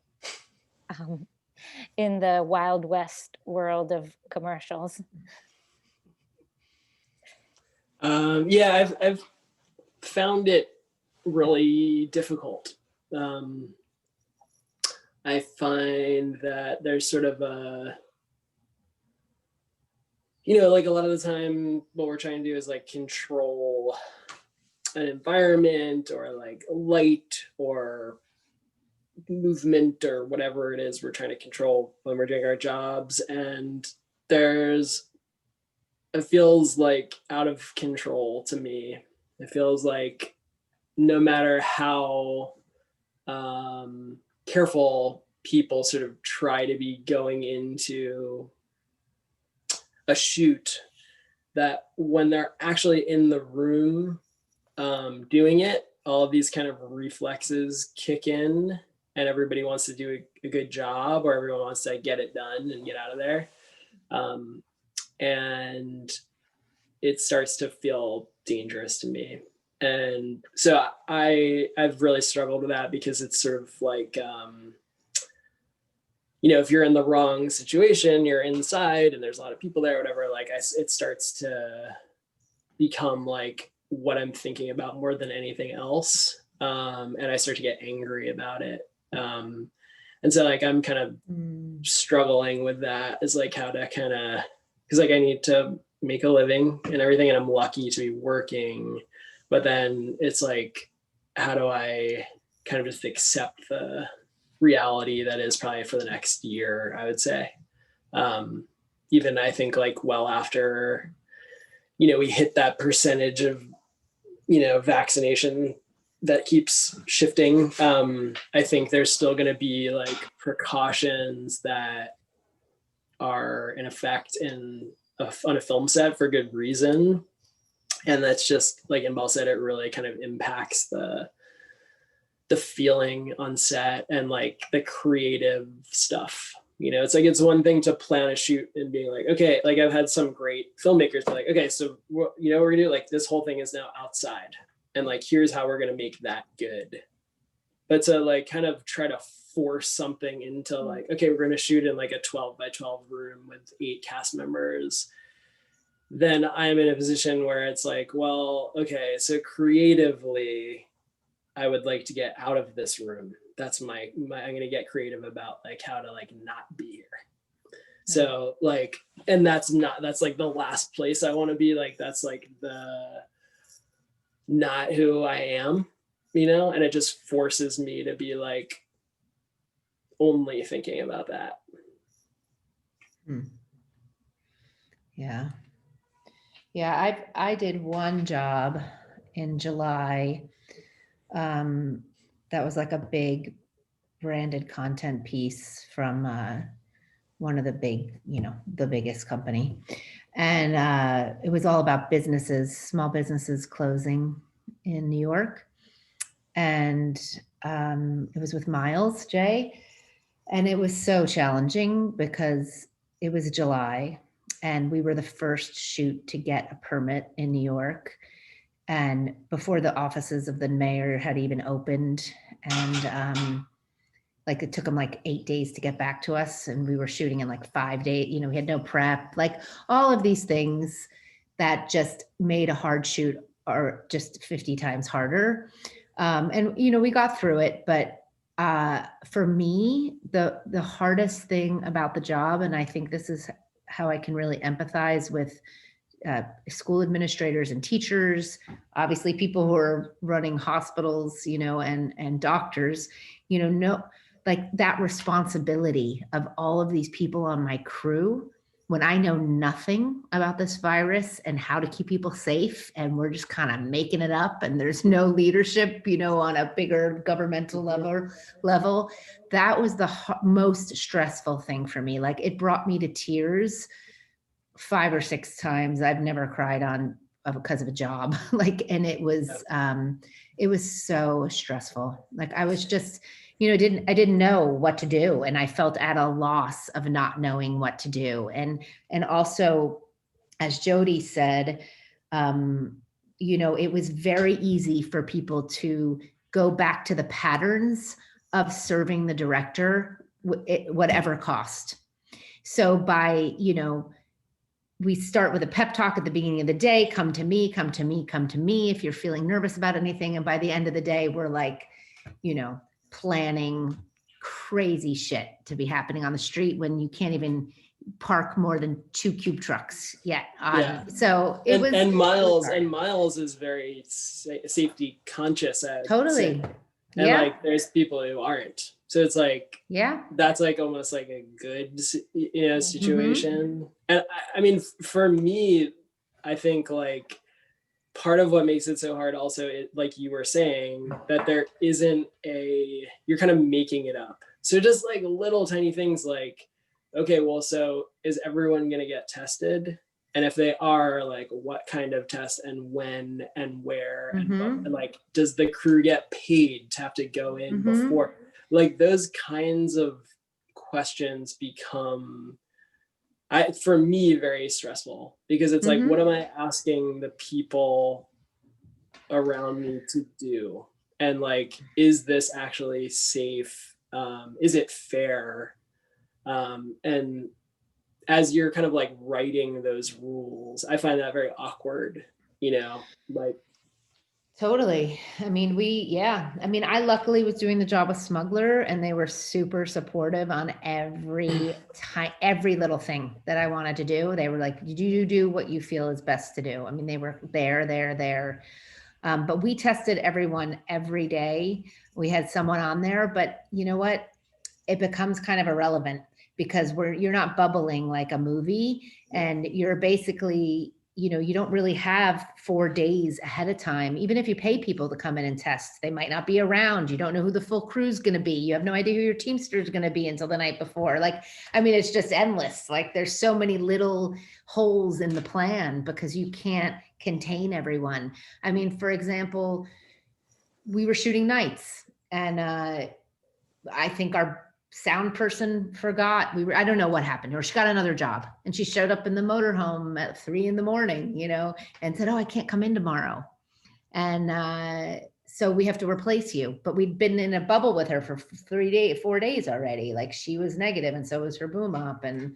B: in the Wild West world of commercials.
C: Yeah, I've found it really difficult. I find that there's sort of like a lot of the time what we're trying to do is like control an environment or like light or movement or whatever it is we're trying to control when we're doing our jobs. And it feels like out of control to me. It feels like no matter how careful people sort of try to be going into a shoot, that when they're actually in the room doing it, all of these kind of reflexes kick in and everybody wants to do a good job, or everyone wants to get it done and get out of there. And it starts to feel dangerous to me. And so I've really struggled with that, because it's sort of like, if you're in the wrong situation, you're inside and there's a lot of people there, whatever, like it starts to become like what I'm thinking about more than anything else. And I start to get angry about it. And so like, I'm kind of struggling with that, is like how to kind of, because like I need to make a living and everything, and I'm lucky to be working, but then it's like, how do I kind of just accept the reality that is probably for the next year, I would say. Even I think like well after, we hit that percentage of, vaccination that keeps shifting. I think there's still going to be like precautions that are in effect on a film set for good reason. And that's just like Inbal said, it really kind of impacts the feeling on set and like the creative stuff. It's like, it's one thing to plan a shoot and being like, okay, like I've had some great filmmakers be like, okay, so what we're gonna do, like this whole thing is now outside, and like here's how we're gonna make that good. But to like kind of try to force something into like, okay, we're gonna shoot in like a 12 by 12 room with 8 cast members, then I'm in a position where it's like, well, okay, so creatively I would like to get out of this room. That's my I'm going to get creative about like how to like not be here. So like, and that's like the last place I want to be. Like, that's like not who I am, and it just forces me to be like only thinking about that.
A: Yeah. Yeah, I did one job in July. That was like a big branded content piece from one of the big, the biggest company. And it was all about small businesses closing in New York. And it was with Miles J. And it was so challenging because it was July and we were the first shoot to get a permit in New York. And before the offices of the mayor had even opened. And like it took them like 8 days to get back to us. And we were shooting in like 5 days, we had no prep, like all of these things that just made a hard shoot or just 50 times harder. And we got through it, but for me, the hardest thing about the job, and I think this is how I can really empathize with school administrators and teachers, obviously people who are running hospitals, and doctors, know like that responsibility of all of these people on my crew when I know nothing about this virus and how to keep people safe, and we're just kind of making it up, and there's no leadership, on a bigger governmental level. That was the most stressful thing for me. Like it brought me to tears 5 or 6 times. I've never cried because of a job. And it was so stressful. Like I was just, I didn't know what to do. And I felt at a loss of not knowing what to do. And also, as Jody said, it was very easy for people to go back to the patterns of serving the director, whatever cost. So by, we start with a pep talk at the beginning of the day, come to me, come to me, come to me if you're feeling nervous about anything. And by the end of the day, we're like, planning crazy shit to be happening on the street when you can't even park more than 2 cube trucks yet. So it was.
C: And Miles is very safety conscious.
A: Totally.
C: And like, there's people who aren't. So it's like, that's like almost like a good, situation. And I mean, for me, I think like part of what makes it so hard also, like you were saying, that there isn't you're kind of making it up. So just like little tiny things like, okay, well, so is everyone going to get tested? And if they are, like, what kind of test and when and where, and like, does the crew get paid to have to go in before? Like those kinds of questions become, for me, very stressful, because it's like, what am I asking the people around me to do? And like, is this actually safe? Is it fair? And as you're kind of like writing those rules, I find that very awkward, like.
A: Totally. I mean, I luckily was doing the job with Smuggler, and they were super supportive on every little thing that I wanted to do. They were like, you do what you feel is best to do. I mean, they were there. But we tested everyone every day. We had someone on there, but you know what? It becomes kind of irrelevant because you're not bubbling like a movie, and you're basically, you don't really have 4 days ahead of time. Even if you pay people to come in and test, they might not be around. You don't know who the full crew is going to be. You have no idea who your Teamster is going to be until the night before. Like, I mean, it's just endless. Like there's so many little holes in the plan because you can't contain everyone. I mean, for example, we were shooting nights, and I think our sound person forgot. I don't know what happened, or she got another job and she showed up in the motorhome at 3 a.m, and said, oh, I can't come in tomorrow. And so we have to replace you. But we'd been in a bubble with her for 4 days already. Like she was negative, and so was her boom op. And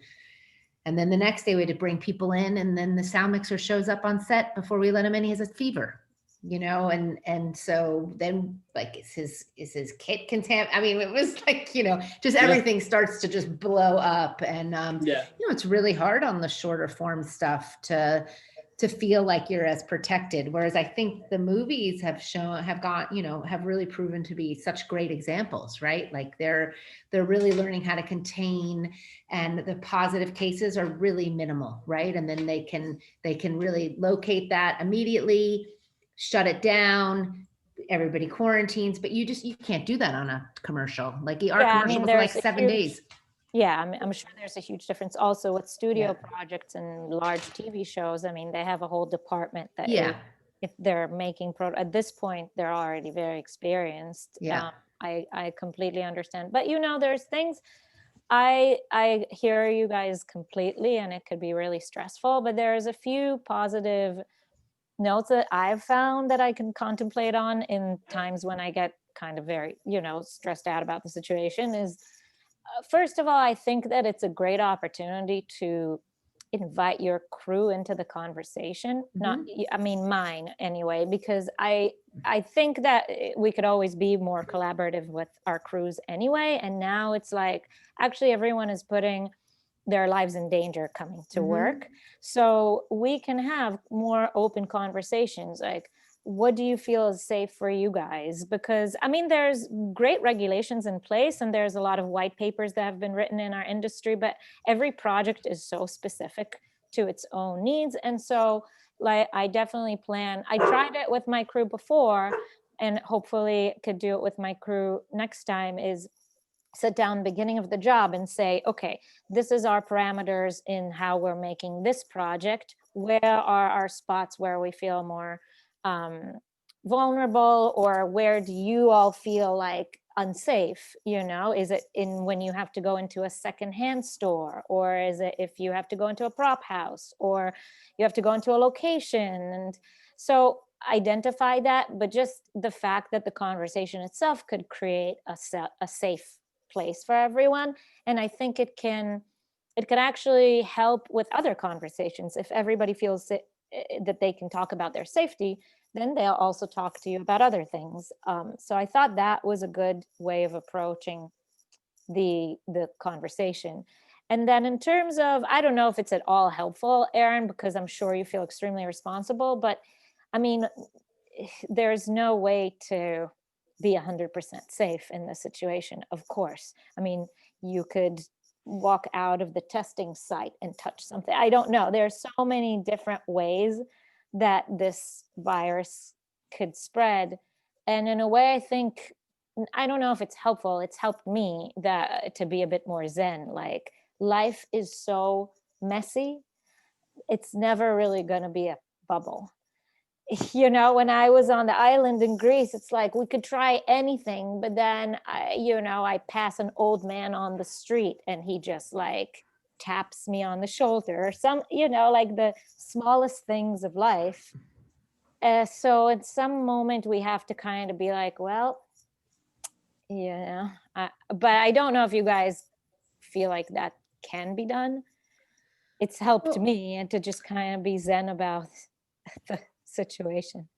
A: then the next day we had to bring people in, and then the sound mixer shows up on set before we let him in. He has a fever. and so then like is his kit I mean, it was like, just
C: Yeah.
A: everything starts to just blow up. And
C: Yeah.
A: it's really hard on the shorter form stuff to feel like you're as protected. Whereas I think the movies have really proven to be such great examples, right? Like they're really learning how to contain, and the positive cases are really minimal, right? And then they can really locate that immediately, shut it down, everybody quarantines, but you can't do that on a commercial. Like our
B: Yeah, I
A: commercial
B: mean,
A: was like
B: there's a
A: 7
B: huge,
A: days.
B: yeah, I'm sure there's a huge difference also with studio
A: Yeah.
B: projects and large TV shows. I mean, they have a whole department that
A: Yeah.
B: if they're making at this point, they're already very experienced.
A: Yeah.
B: I completely understand. But there's things I hear you guys completely, and it could be really stressful, but there's a few positive notes that I've found that I can contemplate on in times when I get kind of very, stressed out about the situation is, first of all, I think that it's a great opportunity to invite your crew into the conversation. Not, I mean, mine anyway, because I think that we could always be more collaborative with our crews anyway. And now it's like, actually everyone is putting their lives in danger coming to work. So we can have more open conversations like, what do you feel is safe for you guys? Because I mean, there's great regulations in place and there's a lot of white papers that have been written in our industry, but every project is so specific to its own needs. And so like, I tried it with my crew before, and hopefully could do it with my crew next time, is sit down beginning of the job and say, okay, this is our parameters in how we're making this project. Where are our spots where we feel more vulnerable, or where do you all feel like unsafe? Is it in when you have to go into a secondhand store, or is it if you have to go into a prop house, or you have to go into a location? And so identify that, but just the fact that the conversation itself could create a safe place for everyone. And I think it could actually help with other conversations. If everybody feels that they can talk about their safety, then they'll also talk to you about other things. So I thought that was a good way of approaching the conversation. And then in terms of, I don't know if it's at all helpful, Erin, because I'm sure you feel extremely responsible, but I mean, there's no way to be 100% safe in this situation, of course. I mean, you could walk out of the testing site and touch something. I don't know. There's so many different ways that this virus could spread. And in a way, I think, I don't know if it's helpful. It's helped me to be a bit more zen. Like, life is so messy. It's never really going to be a bubble. When I was on the island in Greece, it's like we could try anything, but then I pass an old man on the street and he just like taps me on the shoulder, or some, like the smallest things of life. So at some moment we have to kind of be like, well, but I don't know if you guys feel like that can be done. It's helped me, and to just kind of be zen about the situation.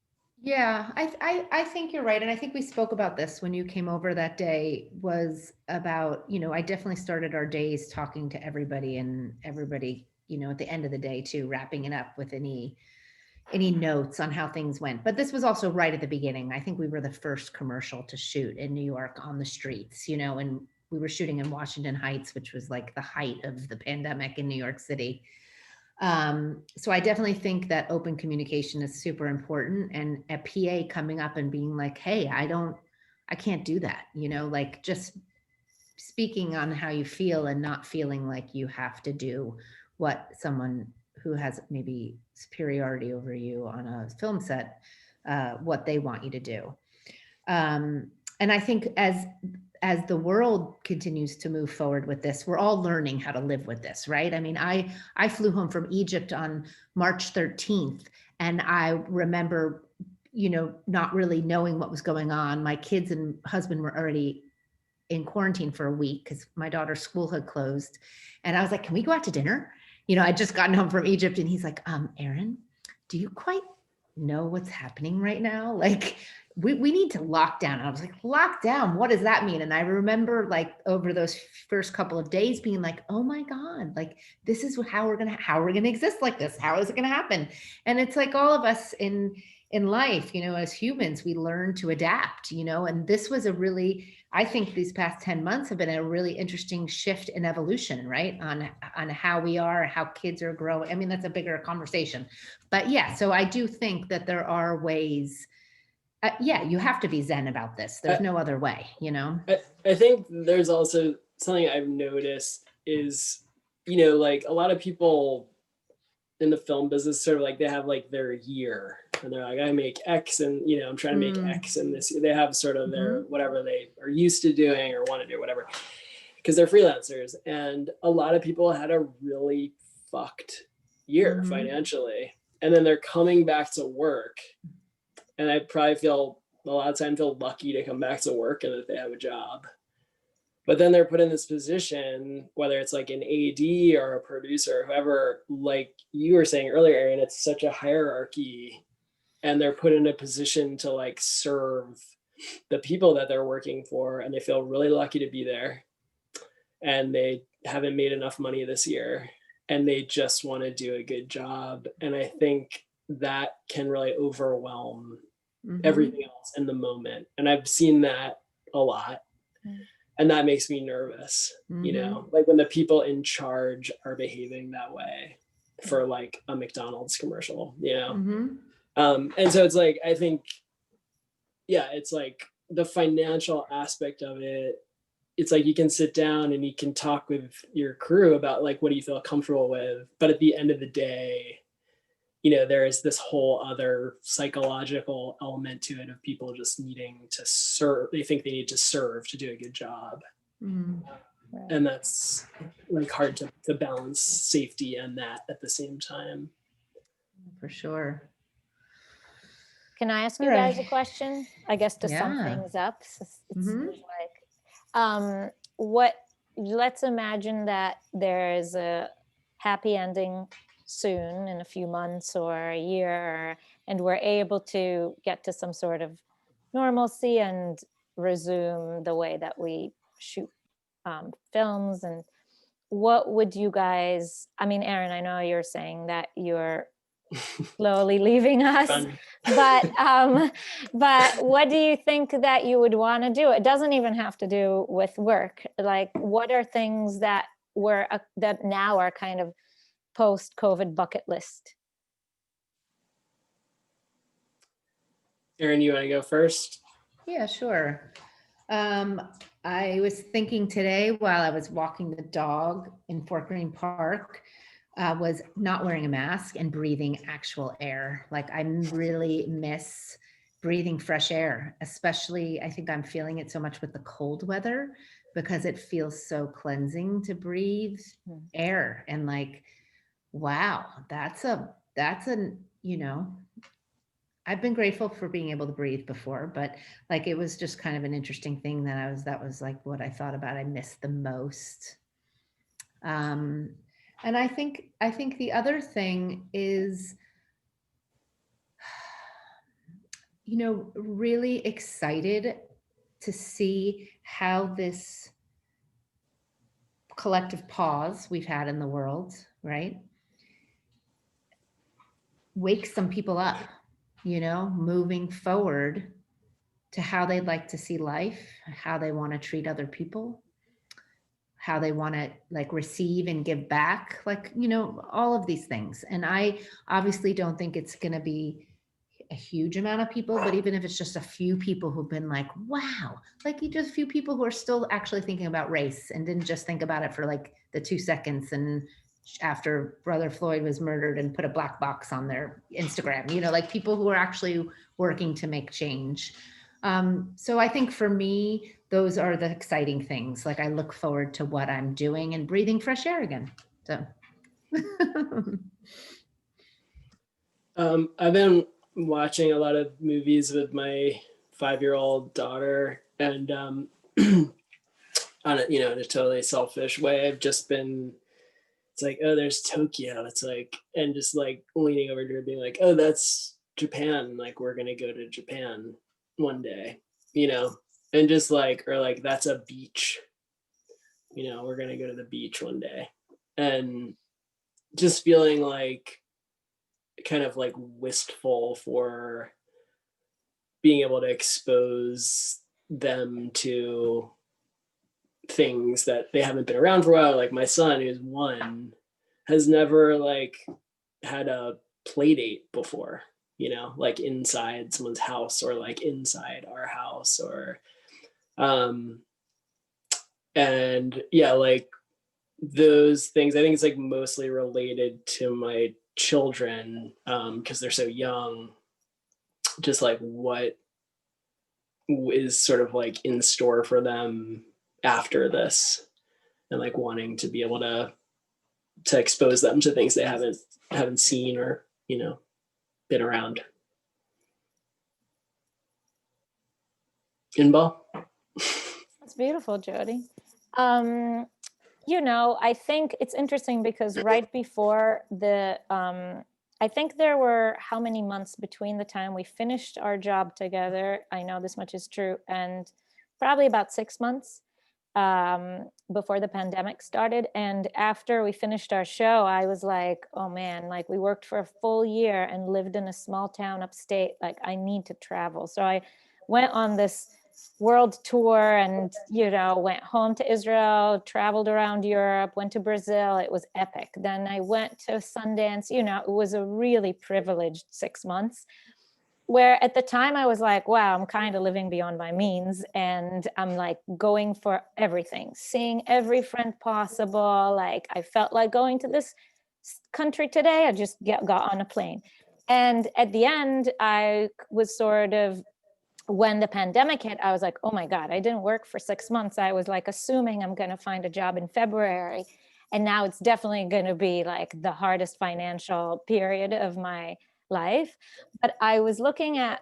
A: Yeah, I think you're right. And I think we spoke about this when you came over that day, was about, I definitely started our days talking to everybody, and everybody, at the end of the day too, wrapping it up with any notes on how things went. But this was also right at the beginning. I think we were the first commercial to shoot in New York on the streets, and we were shooting in Washington Heights, which was like the height of the pandemic in New York City. So I definitely think that open communication is super important, and a PA coming up and being like, hey, I can't do that, like just speaking on how you feel and not feeling like you have to do what someone who has maybe superiority over you on a film set, what they want you to do. And I think as the world continues to move forward with this, we're all learning how to live with this, right? I mean, I flew home from Egypt on March 13th, and I remember, not really knowing what was going on. My kids and husband were already in quarantine for a week because my daughter's school had closed. And I was like, can we go out to dinner? I'd just gotten home from Egypt, and he's like, Erin, do you quite know what's happening right now? Like we need to lock down. And I was like, lock down, what does that mean? And I remember like over those first couple of days being like, oh my God, like this is how we're gonna exist like this. How is it gonna happen? And it's like all of us in life, you know, as humans, we learn to adapt, you know, and this was a really, I think these past 10 months have been a really interesting shift in evolution, right? On how we are, how kids are growing. I mean, that's a bigger conversation, but yeah, so I do think that there are ways, yeah, you have to be Zen about this. There's no other way, you know?
C: I think there's also something I've noticed is, you know, like a lot of people in the film business sort of like they have like their year and they're like, I make X and, you know, I'm trying to make X and this, they have sort of their whatever they are used to doing or want to do, whatever, because they're freelancers. And a lot of people had a really fucked year financially. And then they're coming back to work. And I probably feel a lot of time feel lucky to come back to work and that they have a job. But then they're put in this position, whether it's like an AD or a producer, or whoever, like you were saying earlier, Erin, it's such a hierarchy and they're put in a position to like serve the people that they're working for. And they feel really lucky to be there. And they haven't made enough money this year and they just want to do a good job. And I think that can really overwhelm everything else in the moment. And I've seen that a lot. And that makes me nervous, you know, like when the people in charge are behaving that way for like a McDonald's commercial, you know? And so it's like, I think, yeah, it's like the financial aspect of it. It's like you can sit down and you can talk with your crew about like, what do you feel comfortable with? But at the end of the day, you know, there is this whole other psychological element to it of people just needing to serve. They think they need to serve to do a good job. And that's like hard to balance safety and that at the same time.
A: For sure.
B: Can I ask you guys a question? I guess to sum things up. It's like, let's imagine that there is a happy ending soon in a few months or a year, and we're able to get to some sort of normalcy and resume the way that we shoot films. And what would you guys, I mean, Erin, I know you're saying that you're slowly leaving us, but what do you think that you would want to do? It doesn't even have to do with work. Like, what are things that were that now are kind of post-COVID bucket list?
C: Erin, you want to go first?
A: Yeah, sure. I was thinking today while I was walking the dog in Fort Greene Park, was not wearing a mask and breathing actual air. Like I really miss breathing fresh air, especially I think I'm feeling it so much with the cold weather because it feels so cleansing to breathe air. And like, wow, that's a, you know, I've been grateful for being able to breathe before, but like, it was just kind of an interesting thing that was like what I thought about I missed the most. And I think the other thing is, you know, really excited to see how this collective pause we've had in the world, right, wakes some people up, you know, moving forward to how they'd like to see life, how they want to treat other people, how they want to like receive and give back, like, you know, all of these things. And I obviously don't think it's going to be a huge amount of people, but even if it's just a few people who've been like, wow, like you just a few people who are still actually thinking about race and didn't just think about it for like the 2 seconds and after Brother Floyd was murdered and put a black box on their Instagram, you know, like people who are actually working to make change. So I think for me, those are the exciting things. Like I look forward to what I'm doing and breathing fresh air again. So.
C: I've been watching a lot of movies with my 5-year-old daughter, and on a, you know, in a totally selfish way, I've just been, it's like, oh, there's Tokyo. It's like, and just like leaning over to her being like, oh, that's Japan, like we're gonna go to Japan one day, you know, and just like, or like that's a beach, you know, we're gonna go to the beach one day, and just feeling like kind of like wistful for being able to expose them to things that they haven't been around for a while. Like my son, who's 1, has never like had a play date before, you know, like inside someone's house or like inside our house, or and yeah, like those things, I think it's like mostly related to my children, because they're so young, just like what is sort of like in store for them after this, and like wanting to be able to expose them to things they haven't seen or, you know, been around. Inbal.
B: That's beautiful, Jody. You know, I think it's interesting because right before I think there were how many months between the time we finished our job together, I know this much is true, and probably about 6 months before the pandemic started. And after we finished our show, I was like, oh man, like we worked for a full year and lived in a small town upstate. Like I need to travel. So I went on this world tour and, you know, went home to Israel, traveled around Europe, went to Brazil. It was epic. Then I went to Sundance. You know, it was a really privileged 6 months, where at the time I was like, wow, I'm kind of living beyond my means. And I'm like going for everything, seeing every friend possible. Like I felt like going to this country today. I just got on a plane. And at the end, I was sort of, when the pandemic hit, I was like, oh my God, I didn't work for 6 months. I was like assuming I'm going to find a job in February. And now it's definitely going to be like the hardest financial period of my life. But I was looking at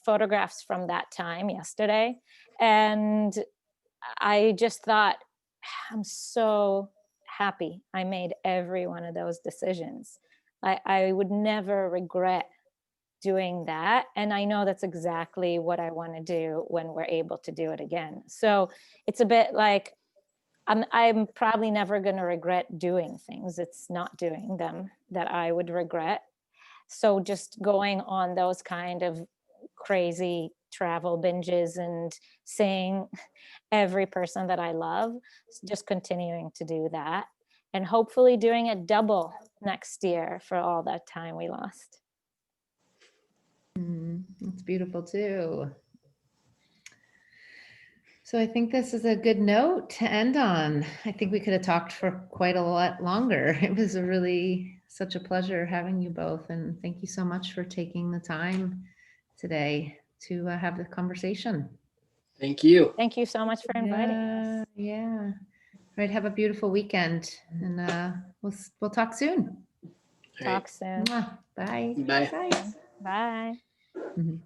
B: photographs from that time yesterday, and I just thought, I'm so happy I made every one of those decisions. I would never regret doing that. And I know that's exactly what I want to do when we're able to do it again. So it's a bit like, I'm probably never going to regret doing things. It's not doing them that I would regret. So just going on those kind of crazy travel binges and seeing every person that I love, just continuing to do that, and hopefully doing it double next year for all that time we lost.
A: That's beautiful too. So I think this is a good note to end on. I think we could have talked for quite a lot longer. It was such a pleasure having you both. And thank you so much for taking the time today to have the conversation.
C: Thank you.
B: Thank you so much for inviting us.
A: Yeah. Right. Have a beautiful weekend, and we'll talk soon.
B: Talk soon.
A: Bye.
C: Bye.
A: Bye.
B: Bye.
A: Mhm.